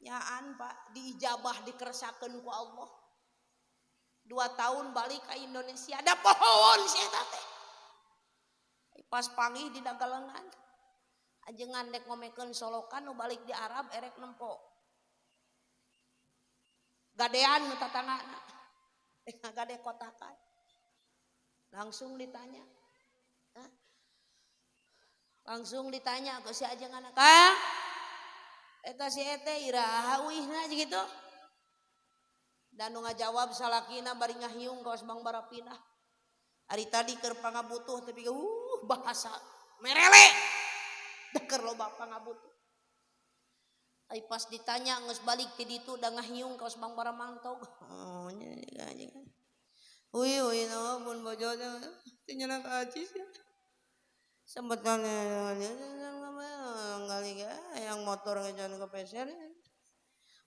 nyaan Pak diijabah dikeresakeun ku Allah 2 tahun balik ke Indonesia ada pohon si eta teh pas panggih di Dagalengan Ajengan dek ngomekeun solokan nu balik di Arab erek nempo gadean nu tatanggana dek ngagade kotakan langsung ditanya ke si Ajengan Kang eta si ete iraha uihna gitu dan nu ngajawab salakina bari ngahiung kaos Bang Barapinah ari tadi keur pangabutuh tapi bahasa merele keur loba pangabutuh ai pas ditanya geus balik ti ditu da ngahiung kaos Bang Baramantog oh nya uy no mun bojo teh nyeunang acis ya sempet ngali yang motor ngejan ke peser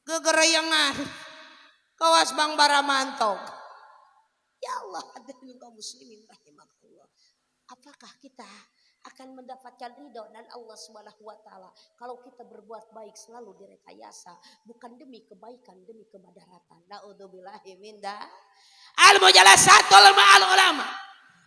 gegerayangan kawas Bang Baramantog. Ya Allah, hadirin kaum muslimin rahimakumullah. Apakah kita akan mendapatkan ridho dan Allah Subhanahu wa taala kalau kita berbuat baik selalu direkayasa bukan demi kebaikan demi kemadaratan. Naudzubillahi min dzalik. Al-mujalasatul ma'al ulama.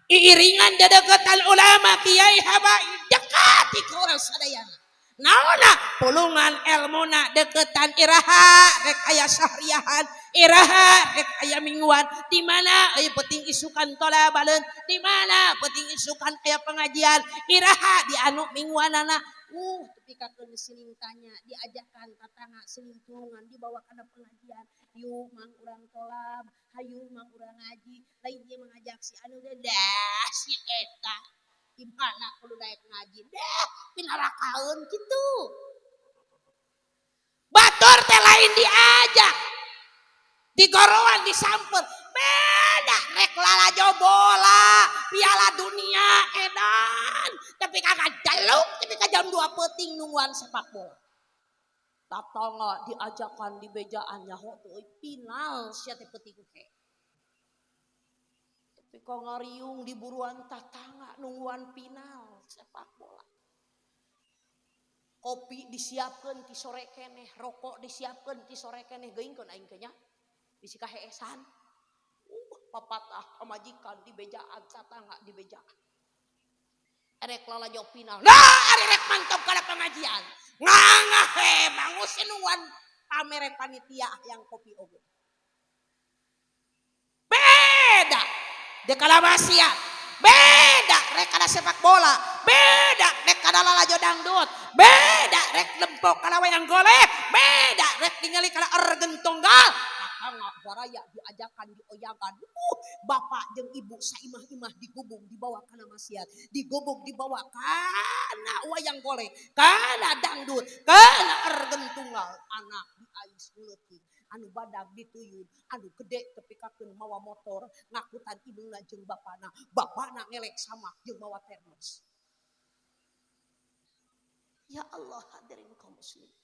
Iiringan dedekatan ulama kiai habaib dekati ka urang sadayana. Naona pulungan ilmuna deketan iraha rek aya syahriahan iraha rek aya mingguan di mana aya penting isukan tolabaleun di mana penting isukan aya pengajian iraha di anu mingguanana tapi kakeun siling tanya diajakan tatangga siling tulungan dibawa kana pengajian yuk mang urang tolab hayu mang urang ngaji lain dia mengajak si anu dah si eta di mana kudu daek ngaji dah pinarakaeun gitu batur teh lain diajak digorowan disampel beda rek lalajo bola piala dunia edan tapi kagak jaluk tapi ka jam 2 peuting nungguan sepak bola tatangga diajakan di bejaan nyaho teuy final sia teh peuting ke tapi kok ngariung di buruan tatangga nungguan final sepak bola kopi disiapkeun ti sore keneh rokok disiapkeun ti sore keneh geuingkeun aing teh nya bisi kaheesan papatah pamajikan di bejaan tatangga di bejaan erek lalajo final nah ari rek mantap kana pengajian ngangahe bangus nungguan pamere panitia yang kopi oge beda dekalabasia beda rek kana sepak bola beda rek kana lalajo dangdut beda rek lempok kana wayang golek beda rek ningali kana ergen tunggal tatangga baraya diajakan dioyagan bapak jeung ibu saimah-imah digubung dibawa kana maksiat digubung dibawa kana wayang golek kana dangdut kana ergen tunggal anak diais leutik anu badag dituyun anu gede tepikakeun mawa motor ngakutan ibuna jeung bapana ngelek sama jeung mawa termos ya Allah hadirin kaum muslimin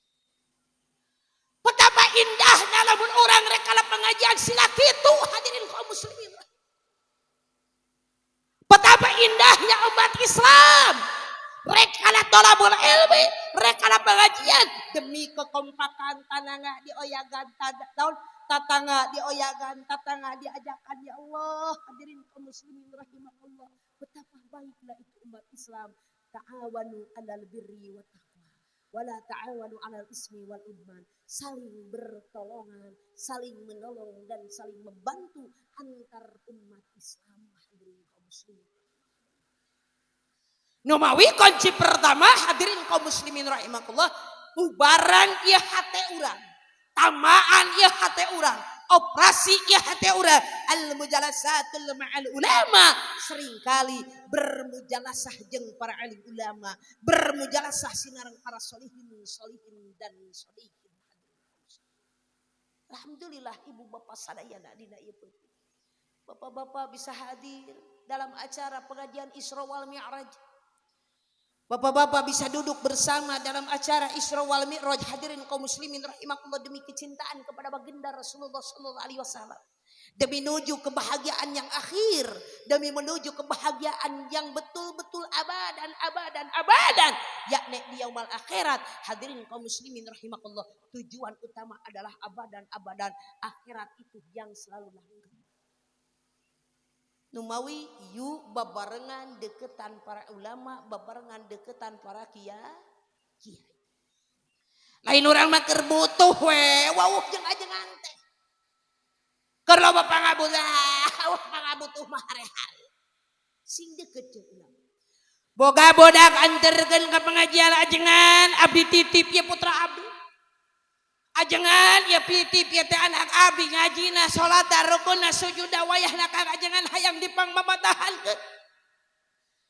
betapa indahnya lamun orang rek kana pengajian sila kitu hadirin kaum muslimin betapa indahnya umat Islam rek kana thalabul ilmi rek kana pengajian demi kekompakan tanangga dioyagan tatangga dioyagan tatangga diajakan ya Allah hadirin kaum muslimin rahimakumullah betapa baiklah itu umat Islam ta'awanu 'alal birri wat taqwa wala ta'awanu 'alal ismi wal udwan saling bertolongan saling menolong dan saling membantu antar umat Islam hadirin kaum muslimin Numawi kunci pertama hadirin kaum muslimin rahimakumullah ubaran ieu hate urang tamaan ieu hate urang operasi ieu hate urang al mujalasatul ma'al ulama seringkali bermujalasah jeung para alim ulama bermujalasah sinareng para sholihin dan sholihin Alhamdulillah ibu bapak sadayana dina ieu peuting. Bapak-bapak bisa hadir dalam acara pengajian Isra wal Mi'raj. Bapak-bapak bisa duduk bersama dalam acara Isra wal Mi'raj. Hadirin kaum muslimin rahimakumullah, demi kecintaan kepada baginda Rasulullah sallallahu alaihi wasallam. Demi menuju kebahagiaan yang akhir, demi menuju kebahagiaan yang betul-betul abadan, yakni di yaumul akhirat. Hadirin kaum muslimin rahimakumullah, tujuan utama adalah abadan, akhirat itu yang selalu langgeng. Numawi yu babarengan deketan para ulama, babarengan deketan para kiai. Lain urang mah keur butuh we wawuh jeung ajengan teh. Keur loba pangabutuh mah hari-hari. Sing deukeut jeung urang. Boga bodak anterkeun ka pengajian ajengan, abdi titip ya putra abdi. Ajengan ya pitip ya teh anak abdi ngajina salat rukunna sujuda wayahna ka ajengan hayang dipangmamatahankeun.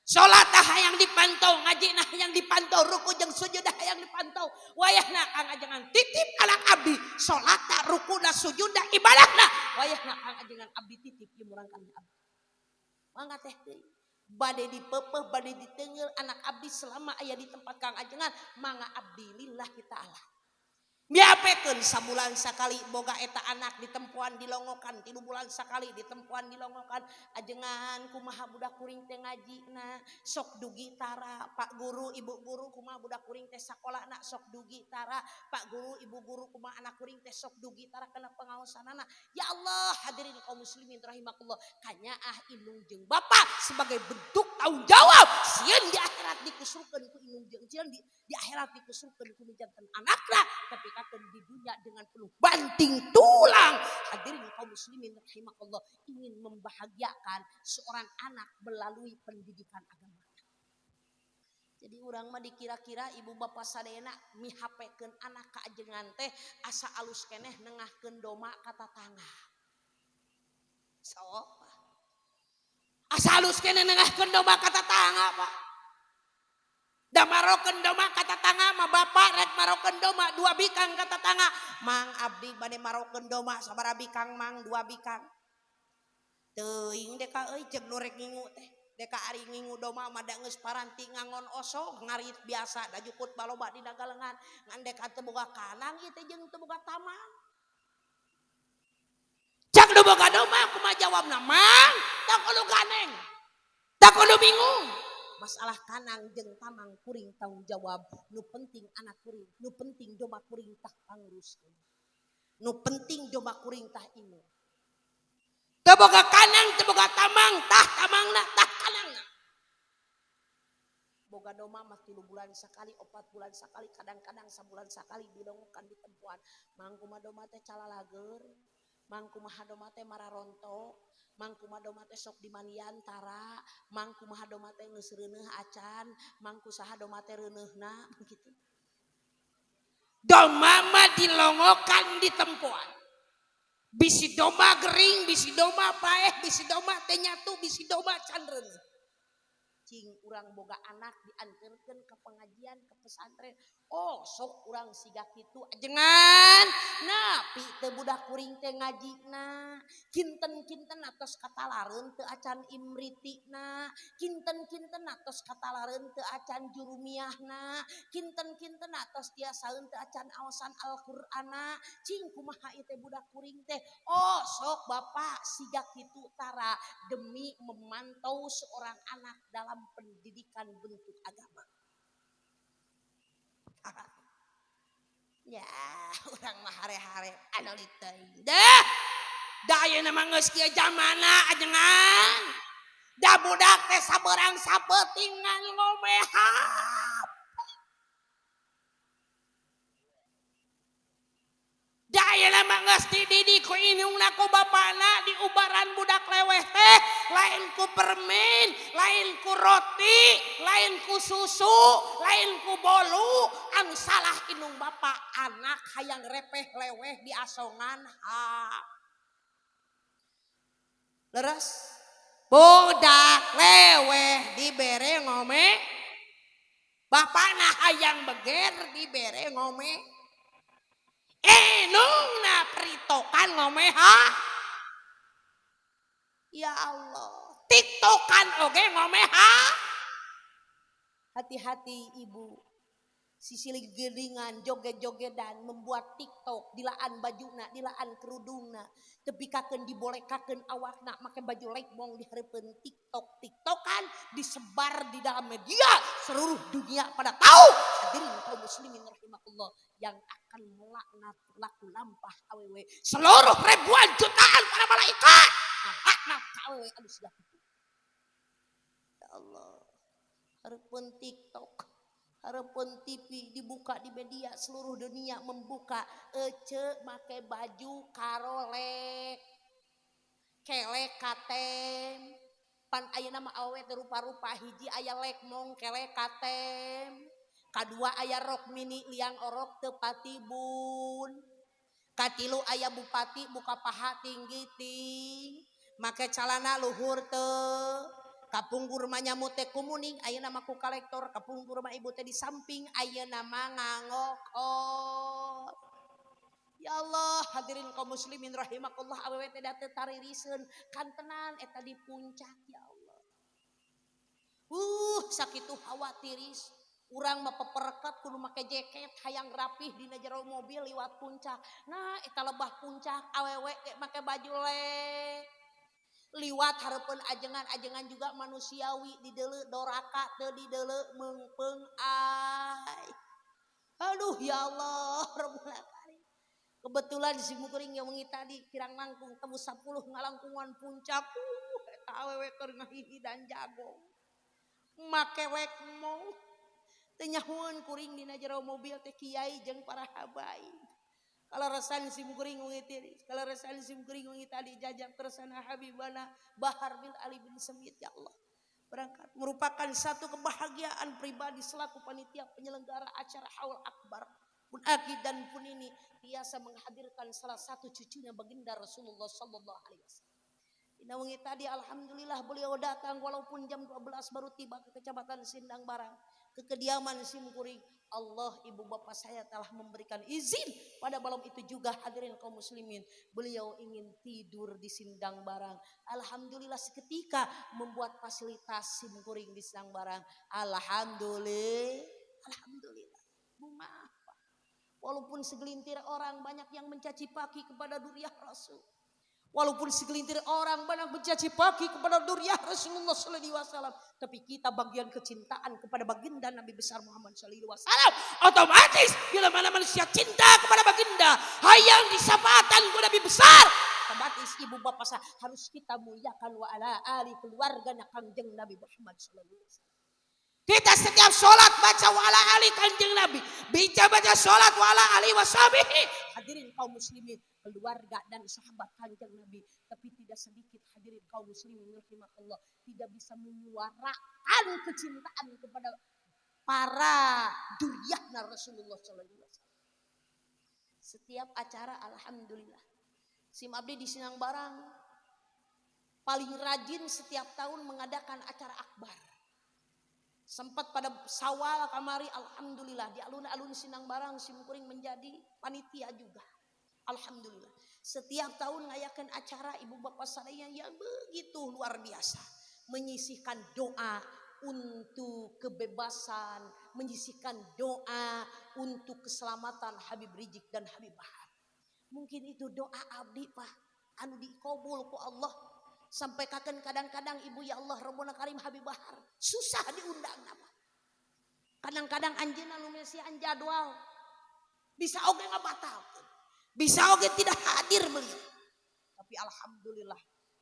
Salat hayang dipantau, ngajina hayang dipantau, ruku jeung sujuda hayang dipantau. Wayahna kang ajengan titip anak abdi, salat rukunna sujuda ibadahna wayahna kang ajengan abdi titip ieu murang kami abdi. Mangga teh deui. Bade dipeupeuh, bade diteungeul anak abdi selama aya di tempat kang ajengan, mangga abdi lillahi ta'ala. Miapekeun sabulan sakali boga eta anak ditempuan dilongokan, 3 bulan sakali ditempuan dilongokan. Ajengan kumaha budak kuring teh ngajina, sok dugi tara. Pak guru, ibu guru kumaha budak kuring teh sakolahna sok dugi tara. Pak guru, ibu guru kumaha anak kuring teh sok dugi tara kana pengaosanana. Ya Allah, hadirin kaum muslimin rahimakumullah, kanyaah indung jeung bapa sebagai bentuk tanggung jawab sieun di akhirat dikusulkeun ku indung jeung sieun di akhirat dikusulkeun ku janten anakna, tapi di dunia dengan penuh banting tulang. Hadirin kaum muslimin rahimakumullah, ingin membahagiakan seorang anak melalui pendidikan agama. Jadi urang mah dikira-kira ibu bapak sadayana mihapekeun anak ka ajengan teh asa alus keneh nengahkeun doma ka tatangga. Sok asa alus keneh nengahkeun doma ka tatangga, Pak. Da marokeun doma ka tatangga mah bapak rek marokeun doma 2 bikang ka tatangga. Mang abdi bade marokeun doma sabaraha bikang mang 2 bikang. Teuing deka euy ceuk nu rek ngingu teh. Deka ari ngingu doma mah da geus paranti ngangon oso ngarit biasa da jukut baloba dina galengan. Ngan deka teu boga kanang ieu teh jeung teu boga tamang. Cak nu boga doma kumaha jawabna? Mang, tak kudu ganeng. Tak kudu bingung. Masalah kanang jeung tamang kuring tanggung jawab. Nu penting anak kuring, nu penting doma kuring tah panguruskeun. Nu penting doma kuring tah inung. Teu boga kanang, teu boga tamang, tah tamangna, tah kanangna. Boga doma mah 3 bulan sakali, 4 bulan sakali, kadang-kadang sabulan sakali dilongokan di tempuan. Mang kumaha doma teh calalager, mang kumaha doma teh mararontok. Mang kumaha doma teh sok dimandian tara, mang kumaha doma teh geus reuneuh acan, mang kusaha doma teh reuneuhna begitu. Doma mah dilongokan di tempuan. Bisi doma gering, bisi doma paeh, bisi doma teh nyatu, bisi doma can reuneuh. Cing urang boga anak dianterkeun ke pengajian, ke pesantren. Oh, sok urang siga kitu ajengan. Napi teu budak kuring teh ngajina. Kinten-kinten atos katalareun teu acan imritina. Kinten-kinten atos katalareun teu acan jurumiahna. Kinten-kinten atos tiasaeun teu acan aosan Al-Qur'ana. Cing kumaha ieu teh budak kuring teh? Oh, sok Bapak siga kitu tara demi memantau seorang anak dalam pendidikan bentuk agama. Ya, urang mah hare-hare anu liteuing. Dah ayeuna mah geus kieu zamana ajengan. Da budak teh sabeurang sapeuting ngan ngomehap. Da ayeuna mah geus dididik ku indungna ku bapana di ubaran budak leweh teh lain ku permen, lain ku roti, lain ku susu, lain ku bolu. Anu salah indung bapak anak hayang repeh leweh di asongan leres budak leweh dibere ngome, bapana hayang beger dibere ngome. Enungna peritokan ngomeha. Ya Allah. TikTokan oge ngomeha. Hati-hati ibu. Sisilig gelingan, joget-jogetan, membuat TikTok, dilaan bajuna, dilaan kerudungna, tepikakeun dibolekakeun awakna make baju lekmong dihareupeun TikTokan disebar di dalam media, seluruh dunia pada tahu. Hadirin kaum muslimin rahimakumullah, yang akan melaknat pelaku lampah awewe seluruh ribuan jutaan para malaikat. Laknat awewe anu sudah itu. Ya Allah, hareupeun TikTok, harapun TV dibuka di media seluruh dunia membuka ece make baju karolek kelek katem pan aya nama awet rupa-rupa hiji aya lekmong kelek katem kadua aya rok mini liang orok teu patibun katilu aya bupati buka paha tinggi ting make calana luhur teu kapungkur mah nyamut teh kumuning ayeuna mah ku kolektor kapungkur mah ibu teh di samping ayeuna mah ngangokot. Ya Allah, hadirin kaum muslimin rahimakumullah, awewe teh da teu taririseun kantenan eta di puncak ya Allah. Sakitu hawa tiris. Urang mah pepereket kudu make jaket hayang rapih dina jero mobil liwat puncak. Nah, eta lebah puncak awewe make baju lek. Liwat hareupeun ajengan juga manusiawi dideuleu doraka teu dideuleu meungpeung ay. Aduh ya Allah Rabbul Alamin. Kebetulan si mukuring yang wengi tadi kirang langkung temu 10 ngalangkungan puncak. Eta awewe keur ngahihi dan jago. Make lekmong. Teu nyahoeun kuring dina jero mobil teh kiai jeung para habaib. Kalau resan sim kuring wengi tadi jajak tersana Habibana Bahar bin Ali bin Semit ya Allah. Berangkat merupakan satu kebahagiaan pribadi selaku panitia penyelenggara acara Haul Akbar. Pun Aki dan pun ini biasa menghadirkan salah satu cucunya baginda Rasulullah sallallahu alaihi wasallam. Dina wengi tadi alhamdulillah beliau datang walaupun jam 12 baru tiba ke Kecamatan Sindang Barang. Ke kediaman sim kuring. Allah ibu bapak saya telah memberikan izin pada malam itu juga hadirin kaum muslimin beliau ingin tidur di Sindang Barang. Alhamdulillah seketika membuat fasilitas sim kuring di Sindang Barang. Alhamdulillah walaupun segelintir orang banyak yang mencaci maki kepada duriah Rasul. Walaupun segelintir orang banyak mencaci maki kepada duriah Rasulullah sallallahu alaihi wasallam, tapi kita bagian kecintaan kepada baginda Nabi besar Muhammad sallallahu alaihi wasallam, otomatis bila mana manusia cinta kepada baginda, hayang disapatan ku Nabi besar, otomatis ibu bapak saya harus kita muliakan wa ala ali keluarganya Kangjeng Nabi Muhammad sallallahu alaihi wasallam. Kita setiap sholat baca wa ala ali Kanjeng Nabi, baca sholat wa ala ali washabihi. Hadirin kaum muslimin, keluarga dan sahabat Kanjeng Nabi, tapi tidak sedikit hadirin kaum muslimin rahimakumullah tidak bisa menyuarakan kecintaan kepada para duriyahna Rasulullah sallallahu alaihi wasallam. Setiap acara alhamdulillah. Sim abdi di Sindang Barang paling rajin setiap tahun mengadakan acara akbar. Sempat pada Sawal kamari alhamdulillah di alun-alun Sindang Barang sim kuring menjadi panitia juga. Alhamdulillah. Setiap tahun ngayakeun acara ibu bapak sadaya yang begitu luar biasa. Menyisihkan doa untuk kebebasan, menyisihkan doa untuk keselamatan Habib Rizik dan Habib Bahar. Mungkin itu doa abdi Pak anu dikabul ku Allah. Sampai kadang-kadang ibu ya Allah Rabbuna Karim Habib Bahar susah diundang nama. Kadang-kadang anjeunna nu mesian jadwal bisa oge ngabatalkeun. Bisa oge tidak hadir beliau. Tapi alhamdulillah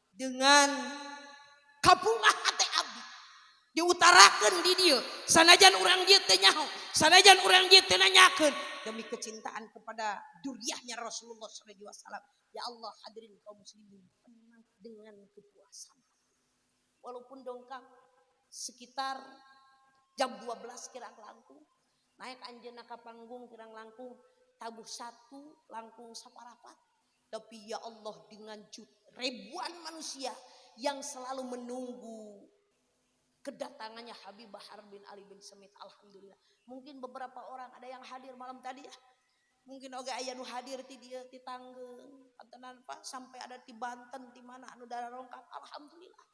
dengan kabungah hati abdi diutarakeun di dieu sanajan urang dieu teu nyaho, sanajan urang dieu teu nanyakeun demi kecintaan kepada duriyahnya Rasulullah sallallahu alaihi wasallam. Ya Allah hadirin kaum muslimin dengan kepuasan. Walaupun dongkang sekitar jam 12 kirang langkung naik anjeunna ka panggung kirang langkung tabuh 1 langkung saparapat. Tapi ya Allah dengan ribuan manusia yang selalu menunggu kedatangannya Habib Bahar bin Ali bin Semit. Alhamdulillah. Mungkin beberapa orang ada yang hadir malam tadi ya. Mungkin oge aya nu hadir ti dieu ti Tangeung, pantenan Pak sampai ada ti Banten ti mana anu darongkap. Alhamdulillah.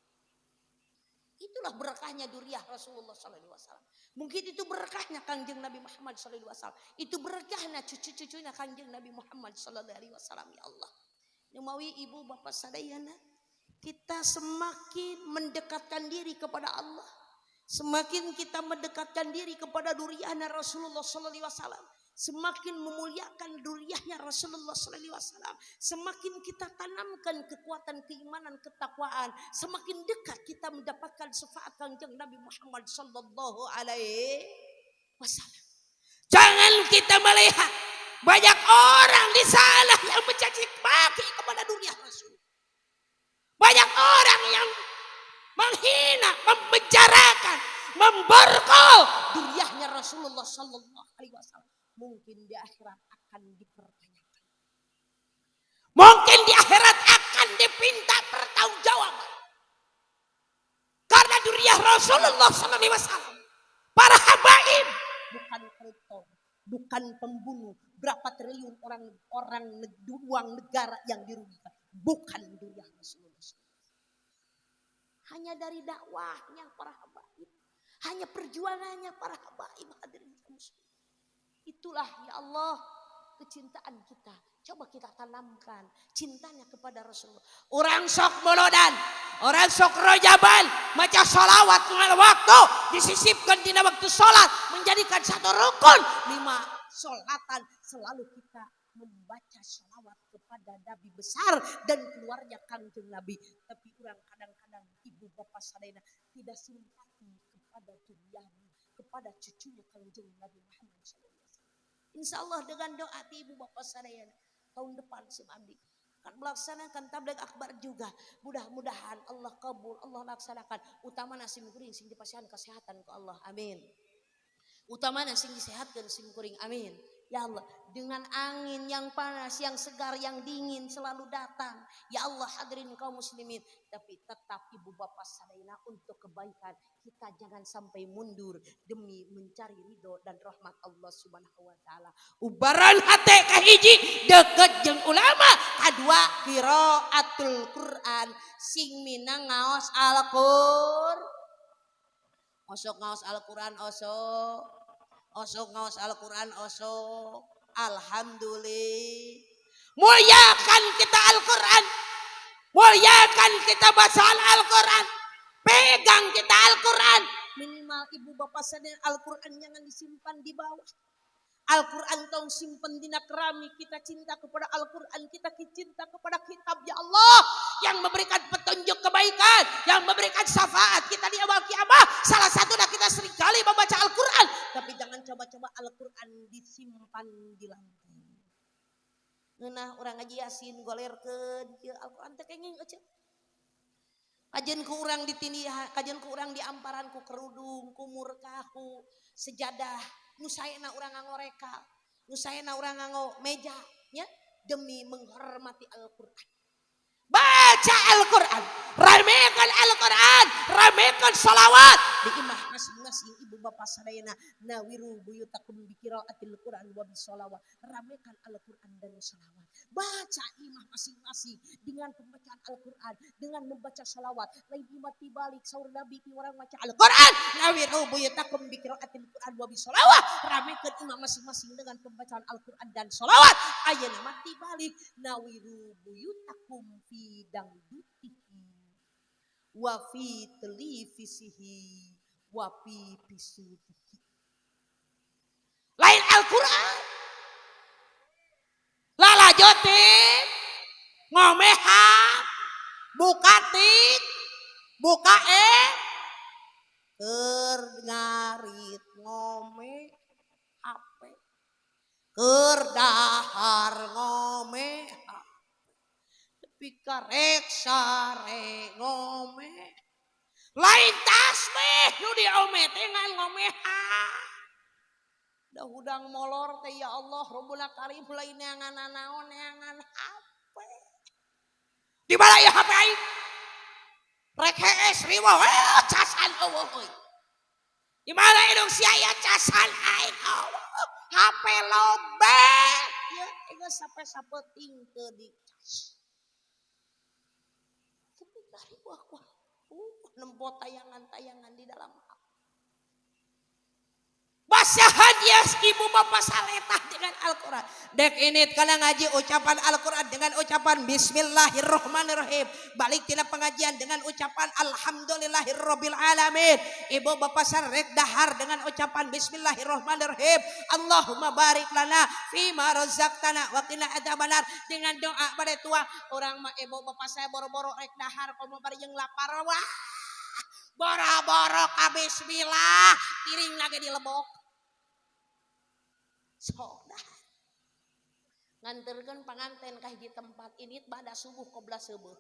Itulah berkahnya duriah Rasulullah sallallahu alaihi wasallam. Mungkin itu berkahnya Kangjeng Nabi Muhammad sallallahu alaihi wasallam. Itu berkahnya cucu-cucunya Kangjeng Nabi Muhammad sallallahu alaihi wasallam, ya Allah. Numawi ibu bapak sadayana, kita semakin mendekatkan diri kepada Allah. Semakin kita mendekatkan diri kepada duriahnya Rasulullah sallallahu alaihi wasallam, semakin memuliakan duriahnya Rasulullah sallallahu alaihi wasallam, semakin kita tanamkan kekuatan keimanan, ketakwaan, semakin dekat kita mendapatkan syafaat Kanjeng Nabi Muhammad sallallahu alaihi wasallam. Jangan kita melihat banyak orang di sana yang mencaci maki kepada duriah Rasul. Banyak orang yang menghina, membicarakan, memborgol duriahnya Rasulullah sallallahu alaihi wasallam. Mungkin di akhirat akan dipertanyakan. Mungkin di akhirat akan dipinta pertanggungjawaban. Karena duriah Rasulullah sallallahu alaihi wasallam, para habaib, bukan koruptor, bukan pembunuh. Berapa triliun orang uang negara yang dirugikan, bukan duriah Rasulullah. Hanya dari dakwahnya para habaib, hanya perjuangannya para habaib, hadirin muslim. Itulah ya Allah kecintaan kita. Coba kita tanamkan cintanya kepada Rasulullah. Orang sok molodan, orang sok rojaban, maca salawat dengan waktu, disisipkan di waktu sholat, menjadikan satu rukun. 5 sholatan selalu kita membaca salawat kepada Nabi besar dan keluarnya Kanjeng Nabi. Tapi orang kadang-kadang ibu bapak sadayana tidak simpati kepada duriahnya, kepada cucunya Kanjeng Nabi Muhammad SAW. Insya Allah dengan doa ibu bapak sadayana tahun depan sim abdi akan melaksanakan tabligh akbar juga. Mudah-mudahan Allah kabul, Allah laksanakan. Utama nasi kuring sing dipasihan kesehatan ke Allah, amin. Utama nasi disehatkan sim kuring, amin. Ya Allah, dengan angin yang panas, yang segar, yang dingin selalu datang. Ya Allah, hadirin kaum muslimin. Tapi tetap ibu bapak sadayana untuk kebaikan. Kita jangan sampai mundur demi mencari ridho dan rahmat Allah subhanahu wa ta'ala. Ubaran hati kahiji deket jeung ulama. Kedua, qiraatul Quran. Sing minang ngaos Al-Qur'an. Osok ngaos Al-Quran, osok. Osok ngaos Al-Quran, osok. Alhamdulillah. Muliakan kita Al-Quran. Muliakan kita bacaan Al-Quran. Pegang kita Al-Quran. Minimal ibu bapak sadar Al-Quran jangan disimpan di bawah. Al-Quran tong simpen dina keramik. Kita cinta kepada Al-Quran, kita cinta kepada kitab ya Allah yang memberikan petunjuk kebaikan, yang memberikan syafaat kita di awal kiamat. Salah satu dah kita seringkali membaca Al-Quran, tapi jangan coba-coba Al-Quran disimpan di lantai. Nah, orang ngaji Yasin golerkeun Al-Quran teh kenging euceun. Kajian ku urang di tindihan, kajian ku urang di amparan, ku kerudung, ku murkah, ku sejadah. Nu saena urang nganggo reka, nu saena urang nganggo meja, nya demi menghormati Al-Qur'an. Baca Al-Qur'an, ramekan Al-Qur'an, ramekan salawat di imah masing-masing ibu bapak sadayana. Nawiru buyutakum biqiraatil Qur'an wa bisolawat. Ramekan Al-Qur'an dan salawat. Baca imah masing-masing dengan pembacaan Al-Qur'an, dengan membaca salawat. Lain imah tibalik saur Nabi ki orang baca Al-Qur'an. Nawiru buyutakum biqiraatil Qur'an wa bisolawat. Ramekan imah masing-masing dengan pembacaan Al-Qur'an dan salawat. Ayeuna mati balik nawiru buyutakum fi dangdutihi wa fi televisihi wa fi bisudihi. Lain Al-Quran lalajotin ngomehak buka tik buka keur ngarit ngome ape keur dahar ngome pikarek sare ngome lain tasbih nu diome teh ngan ngomeha da hudang molor teh ya Allah Rabbul Karim lain neangan naon neangan HP di mana ya HP aing rek hees riwa casan eueuh di mana indung sia ya casan aing Allah HP lobet ya geus sape-sapeting teu dicas. Tapi dari wah nempot tayangan-tayangan di dalam basahan ya ibu bapak saletah dengan Al-Quran. Dek ini kalian ngaji ucapan Al-Quran dengan ucapan Bismillahirrahmanirrahim. Balik tina pengajian dengan ucapan Alhamdulillahirabbil alamin. Ibu bapak sarek dahar dengan ucapan Bismillahirrahmanirrahim. Allahumma barik lana fima razaqtana wa qina adzabannar. Dengan doa pada tua orang mah ibu bapak saya boro-boro rek dahar komo bari jeung lapar wah. Boro-boro ka bismillah piring lagi dilebok. Sodah nganterkeun panganten ka hiji tempat ini bada subuh qobla subuh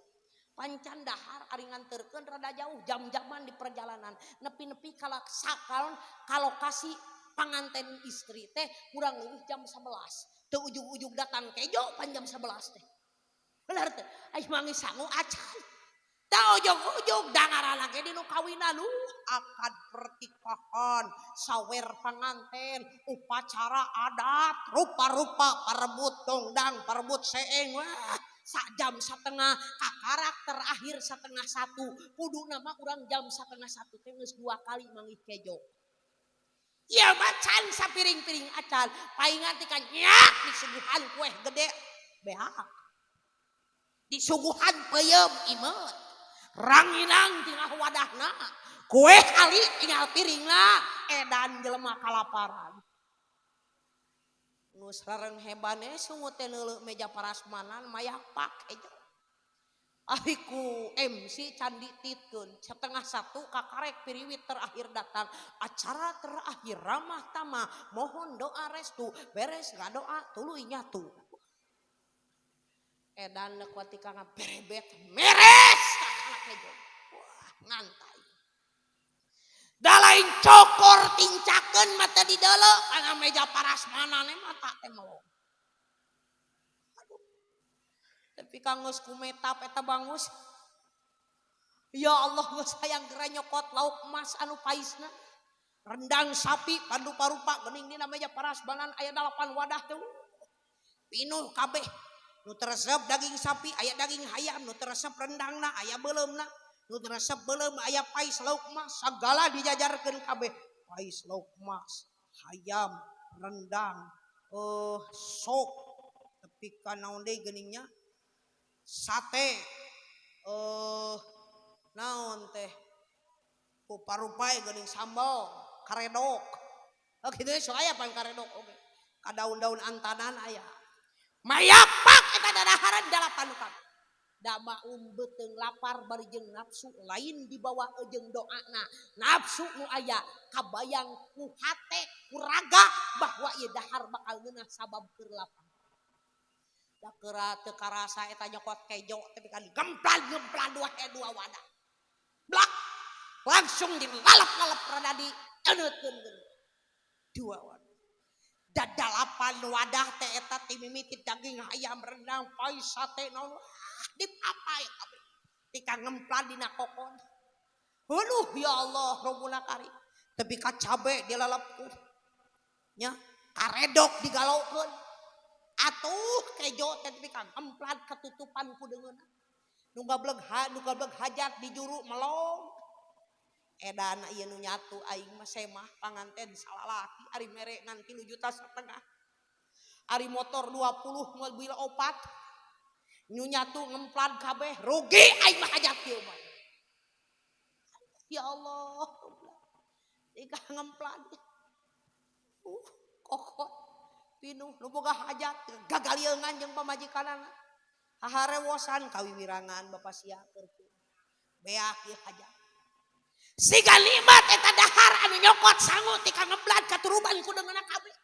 pancan dahar ari nganterkeun rada jauh jam-jaman di perjalanan nepi-nepi ka lokasi panganten istri teh kurang leuwih jam 11 teu ujug-ujug datang kejo pan jam 11 teh bener teh aya mangi sangu acan teu ujug-ujug dangaran lagi dinu kawinan akad pertikahan sawer panganten upacara adat rupa-rupa parebut dongdang parebut seeng wah sajam setengah kakarak terakhir setengah satu kudu nama urang jam setengah satu teh geus 2 kali manggih kejo ieu macan sapiring-piring acan paingan ti kan nyak disuguhan kueh gede beak disuguhan peuyeum imeut ranginang tinggal wadahna kue kali tinggal piringna edan jelema kalaparan nu sareng hebane sungut teh neuleuh meja parasmanan mayapak ejo ariku MC candi titkeun setengah satu kakarek piriwit terakhir datang acara terakhir ramah tamah mohon doa restu beres ngadoa tuluy nyatu edan ketika ngaberebet meres anak ejo wah ngantai dalain cokor tincakeun mata di deuleu kana meja parasmanan mata teh melong aduh tapi kanggeus kumetap eta bangus ya Allah geus hayang geura nyokot lauk emas anu paisna rendang sapi pandu-parupa geuning dina meja parasmanan aya 8 wadah teh pinuh kabeh nu teresep daging sapi aya daging hayam nu teresep rendangna aya beuleumna nu teresep beuleum aya pais lauk emas sagala dijajarkeun kabeh pais lauk emas hayam rendang sop tepi ka naon deui geuningnya sate naon teh rupa-rupae geuning sambal karedok kitu so aya pan karedok oge ka daun-daun antanan aya mayapak eta dadaharan 8 kali dama umbeteung lapar bari jeung nafsu lain dibawa jeung doana nafsu nu aya kabayang ku hate ku raga bahwa ieu dahar bakal ngeunah sabab keur lapar da keura teu karasa eta nyokot kejo tapi kan gemplan dua wadah blak langsung dilalap-lalap rada di euneutkeun dua wadah dadalapan wadah teh eta ti mimiti daging ayam rendang pais sate naon dipapai kabeh tika ngemplan dina kokon heuh ya Allah Rabbuna Karim tepi ka cabe dilalapkeun nya karedok digalaukeun atuh kejo teh tepi ka ngemplan ketutupan ku deungeunna nu gableg hajat di juru melong edan ieu nu nyatu aing mah semah panganten salalaki ari mere ngan 3,5 juta ari motor 20 mobil 4 nu nyatu ngemplan kabeh rugi aing mah hajat kieu mah ya Allah ika ngemplan kokot pinuh nu boga hajat gagalieunan jeung pamajikanana haharewosan kawiwirangan Bapak sia keur beak ieu hajat siga limat eta dahar anu nyokot sangu tika ngemplan katuruban ku deungeunna kabeh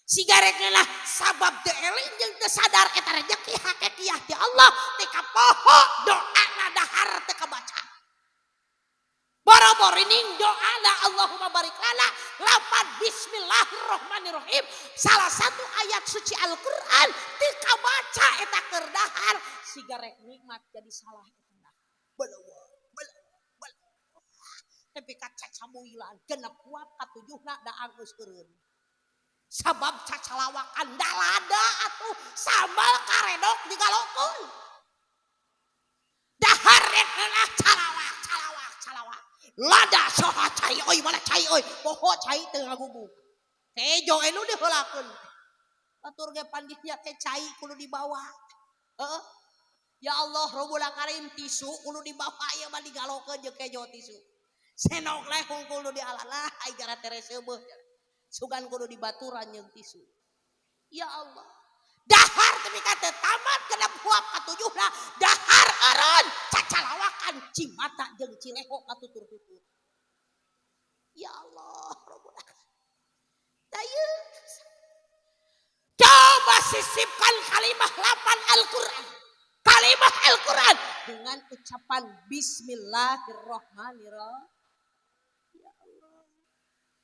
siga rek lah sabab teu eling jeung teu sadar eta rezeki hakikiah ti Allah tika poho doana dahar teu kabaca boro-boro ning doana Allahumma barik lana lapan bismillahirrahmanirrahim salah satu ayat suci Al-Qur'an teu kabaca eta keur dahar siga rek nikmat jadi salah eta dahar beuleum tapi kaca cabuilan genep kuat katujuhna da anggeus eureun sabab cacalawakan dalada atuh sambal karedok digalokeun dahar rek calawak lada soha cai euy mana cai euy poho cai teu ngagubuk tejo elu diheulakeun batur ge panditnya teh cai kudu dibawa heeh ya Allah Rabbul Karim tisu kudu dibawa ieu mah digalokeun jeung kejo tisu senok lehung kudu dialalah ai gara tere seubeuh sugan kudu dibaturan jeung tisu ya Allah dahar tapi kata tamat kena buap katujuhna dahar eureun cacalawakan cimata jeung cileho katutur-tutur ya Allah Rabbul Karim dayeun coba sisipkan kalimat 8 Al-Qur'an kalimat Al-Qur'an dengan ucapan bismillahirrahmanirrahim ya Allah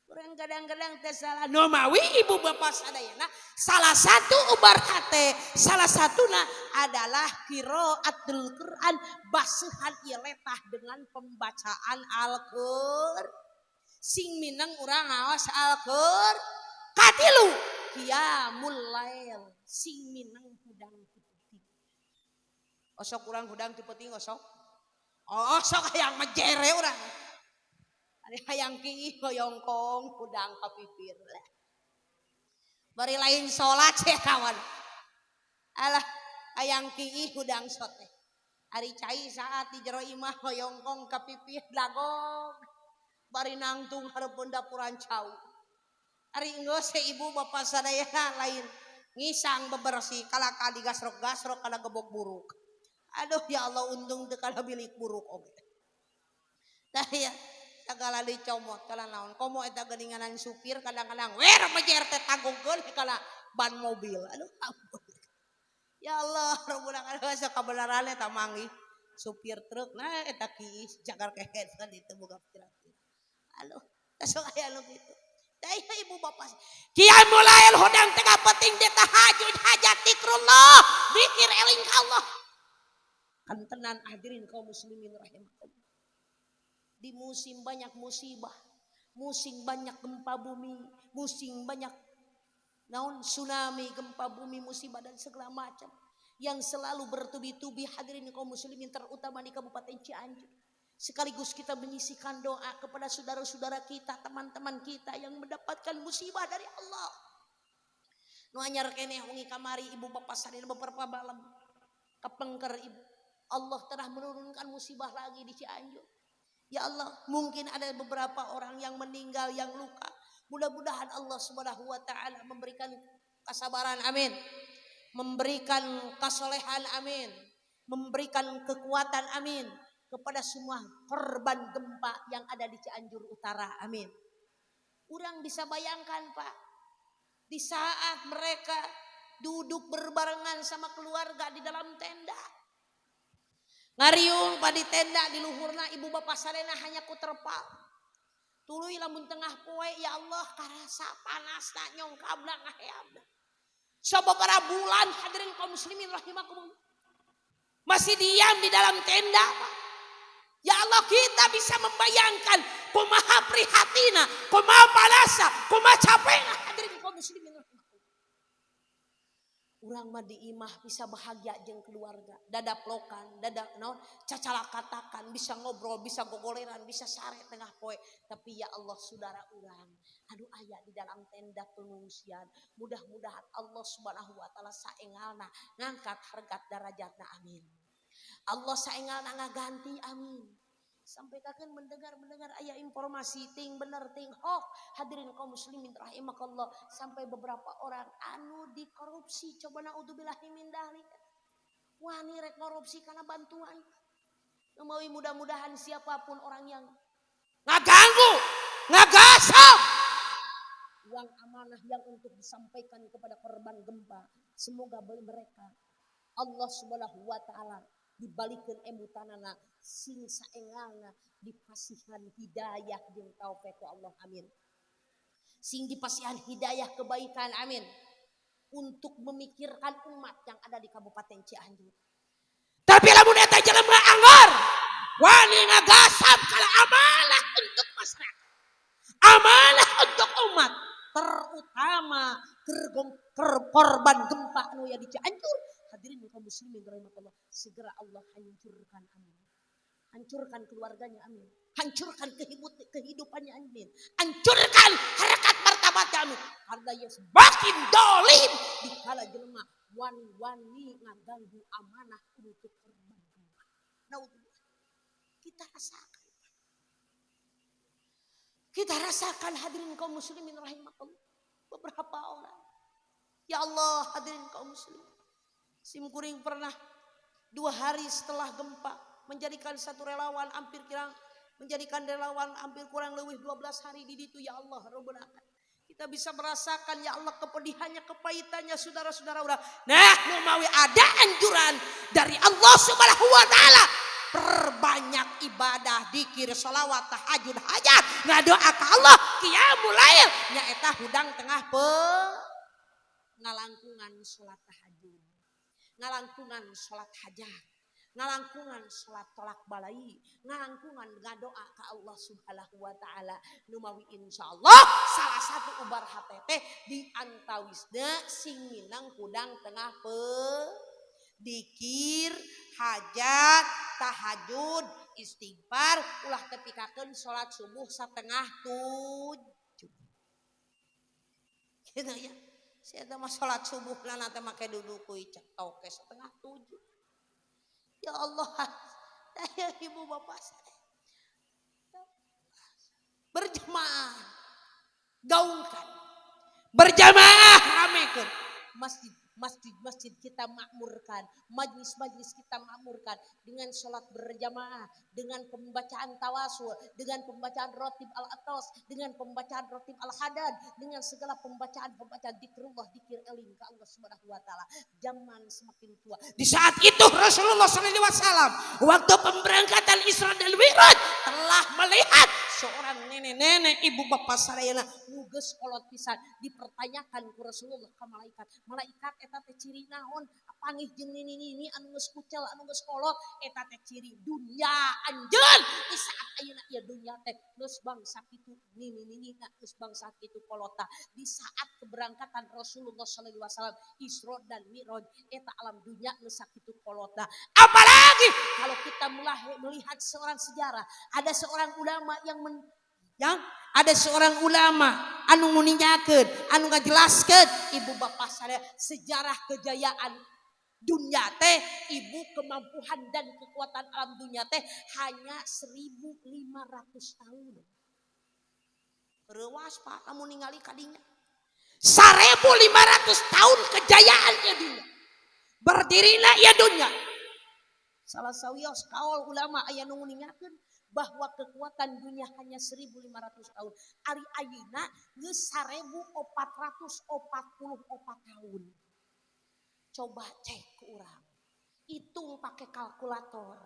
orang kadang-kadang teh salah nomawi ibu bapak sadayana salah satu ubar hate salah satuna adalah qiraatul Quran basuhan ieu letah dengan pembacaan Al-Qur'an sing mineng urang ngaos Al-Qur'an katilu qiyamul lail sing mineng hudang ti penting osok urang hudang ti penting osok hayang majere urang ari hayang kiih hoyongkong hudang kapipir bari lain salat ya kawan alah hayang kiih hudang sote ari cai saat di jero imah hoyongkong kapipir dagog bari nangtung hareupeun dapuran cau ari geus ibu bapak sadayana lain ngisang bebersih kalaka digasrok-gasrok kana gebok buruk aduh ya Allah untung teu kana bilik buruk oge tah ya segala dicomot kana naon komo eta geuninganan supir kadang-kadang wer mejer teh tanggungkeun kana ban mobil aduh ampun ya Allah Rabbul Alamin sok kabenaran eta manggih supir truk nah eta kiis jagar kehet kan ditu boga pikiran aduh sok aya nu kitu dai ibu bapak qiyamul lail hodang tengah penting di tahajud hajat zikrullah zikir eling ka Allah kan tenan hadirin kaum muslimin rahimakumullah di musim banyak musibah musim banyak gempa bumi musim banyak naon tsunami gempa bumi musibah dan segala macam yang selalu bertubi-tubi hadirin kaum muslimin terutama di Kabupaten Cianjur sekaligus kita menyisikan doa kepada saudara-saudara kita, teman-teman kita yang mendapatkan musibah dari Allah. Nu anyar keneh wengi kamari ibu bapak sadina beberapa malam kepengker ibu. Allah telah menurunkan musibah lagi di Cianjur. Ya Allah, mungkin ada beberapa orang yang meninggal, yang luka. Mudah-mudahan Allah Subhanahu wa taala memberikan kesabaran, amin. Memberikan kesolehan, amin. Memberikan kekuatan, amin. Kepada semua korban gempa yang ada di Cianjur Utara, amin. Urang bisa bayangkan Pak, di saat mereka duduk berbarengan sama keluarga di dalam tenda, ngariung pada tenda di luhurna ibu bapak sadena hanya ku terpal. Tuluy lamun tengah poe ya Allah karasa panasna nyongkabna ngaheabna. Sababaraha bulan hadirin kaum muslimin rahimakumullah. Masih diam di dalam tenda Pak. Ya Allah kita bisa membayangkan kumaha prihatina, kumaha panasa, kumaha capekna hadirin kaum muslimin rahimakumullah. Urang mah di imah bisa bahagia jeung keluarga, dadaplokan, cacala katakan, bisa ngobrol, bisa gogoleran, bisa sare tengah poe. Tapi ya Allah saudara urang, anu aya di dalam tenda pengungsian, mudah-mudahan Allah Subhanahu wa taala saengalna ngangkat harkat darajatna, amin. Allah saengalna ngaganti, amin. Sampai kakek mendengar aya informasi ting bener ting hoax hadirin kaum muslimin rahimakallah sampai beberapa orang anu dikorupsi coba naudzubillahi min dzalik wani rek korupsi karena bantuan menawi mudah-mudahan siapapun orang yang ngaganggu ngagasap uang amanah yang untuk disampaikan kepada korban gempa semoga mereka Allah Subhanahu wa taala dibalikeun emutanana sing saengalna dipasihan hidayah jeung taufik ku Allah, amin. Sing dipasihan hidayah kebaikan, amin. Untuk memikirkan umat yang ada di Kabupaten Cianjur. Tapi lamun eta jelema anggar wani ngagasap kana amanah untuk masyarakat. Amanah untuk umat, terutama korban gempa anu ya di Cianjur. Hadirin kaum muslimin rahimakumullah, segera Allah hancurkan, amin. Hancurkan keluarganya, amin. Hancurkan kehidupannya, amin. Hancurkan harkat martabatnya, amin. Karena ia semakin dolim dikala jelema wani-wani ngaganggu amanah untuk korban gempa. Naudzubillah. Kita rasakan hadirin kaum muslimin rahimakumullah. Beberapa orang, ya Allah, hadirin kaum muslimin, simkuring pernah 2 hari setelah gempa menjadikan satu relawan hampir kurang lebih 12 hari di situ, ya Allah Rabbul Alamin. Kita bisa merasakan, ya Allah, kepedihannya, kepahitannya, saudara-saudara orang. Nah, mau ada anjuran dari Allah Subhanahu wa taala, perbanyak ibadah, dzikir, sholawat, tahajud, hajat, ngadoa ka Allah, qiyamul lail, nyaeta hudang tengah ngalangkungan sholat tahajud, ngalangkungan sholat hajat, ngalangkungan sholat tolak balai, ngalangkungan ngadoa ka Allah Subhanahu wa taala. Nu mawi insyaallah salah satu ubar HTT di antawisna sing minang hudang tengah dikir, hajat, tahajud, istighfar, ulah tepikakeun salat subuh 6:30. Gitu ya. Saya mah salat subuh lana teh make duduk kuy cetok ke 6:30. Ya Allah, saya ibu bapak saya berjamaah, gaungkan, berjamaah ramekeun masjid kita makmurkan, majlis kita makmurkan dengan sholat berjamaah, dengan pembacaan tawasul, dengan pembacaan rotib al-atos, dengan pembacaan rotib al-hadad, dengan segala pembacaan zikrullah, zikir eling ke Allah Subhanahu wa taala. Zaman semakin tua. Di saat itu Rasulullah SAW waktu pemberangkatan Isra dan Mi'raj telah melihat seorang nenek-nenek ibu bapak sadayana nuges kolot pisan, dipertanyakan ku Rasulullah ka malaikat eta teh ciri naon, pangih jeung nini anu geus kucel, anu geus kolot, eta teh ciri dunya anjeun. Di saat ayeuna ieu dunya teh geus bangsa kitu nini geus bangsa kitu kolota. Di saat keberangkatan Rasulullah sallallahu alaihi wasallam Isra dan Mi'raj, eta alam dunya geus sakitu kolota. Apalagi kalau kita melihat seorang sejarah, ada seorang ulama ada seorang ulama anu nguninyakeun, anu ngajelaskeun ibu bapak saya sejarah kejayaan dunia teh, ibu kemampuan dan kekuatan alam dunia teh hanya 1.500 tahun. Rewas Pak, kamu ningali kadinya 1.500 tahun kejayaannya dunia, berdirinya ya dunia. Salah sawios kaul ulama aya nu nguningakeun bahwa kekuatan dunia hanya 1.500 tahun. Ari ayeuna geus 1.444 tahun. Coba cek ke urang. Hitung pakai kalkulator.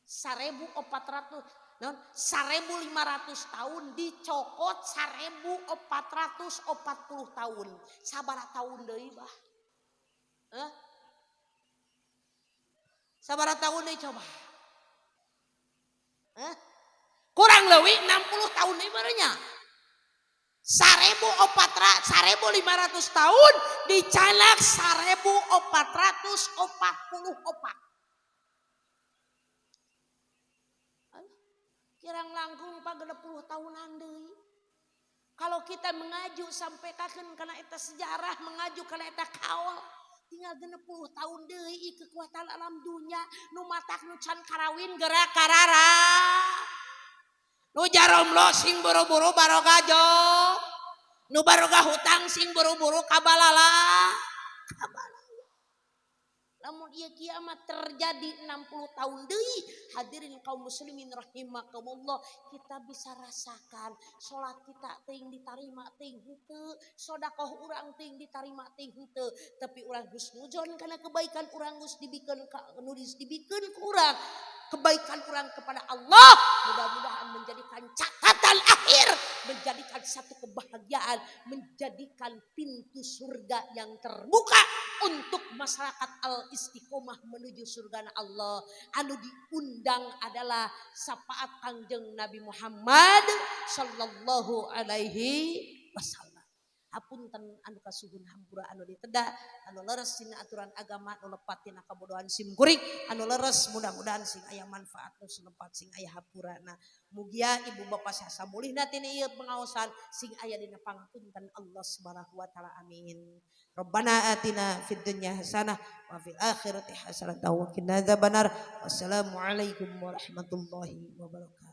1.500 tahun dicokot 1.440 tahun. Sabaraha tahun deui bah? Sabaraha tahun deui coba? Kurang lebih 60 tahun deui barenya. 1.500 tahun dicalak 1.444. Kirang langkung 60 tahunan deui. Kalau kita mengaju sampai kakeun kana eta sejarah, mengaju kana eta kaol, tinggal 60 tahun deui kekuatan alam dunia nu matak nu can karawin gerak karara. Nu jaromlo sing buru-buru barokah jo. Nu barokah hutang sing buru-buru kabalala. Namun ieu kiamat terjadi 60 tahun deui. Hadirin kaum muslimin rahimakumullah, kita bisa rasakan salat kita teuing ditarima teuing henteu, sedekah urang teuing ditarima teuing henteu, tapi urang geus nujon kana kebaikan urang geus dibikeun ka nu dibikeun ku urang. Kebaikan orang kepada Allah mudah-mudahan menjadikan catatan akhir, menjadikan satu kebahagiaan, menjadikan pintu surga yang terbuka untuk masyarakat al-istiqomah menuju surga Allah. Anu diundang adalah syafaat Kangjeng Nabi Muhammad sallallahu alaihi wasallam. hapunten anu kasuhun hampura anu diteda anu leres tina aturan agama anu lepat tina kabodohan sim kuring anu leres mudah-mudahan sing aya manfaat nu sunepat sing aya hapurana mugia ibu bapak sasamulihna tina ieu pengaosan sing aya dina pangapunten Allah Subhanahu wa taala amin. Rabbana atina fid dunya hasanah wa fil akhirati hasanah wa qina adzabannar. Wassalamualaikum warahmatullahi wabarakatuh.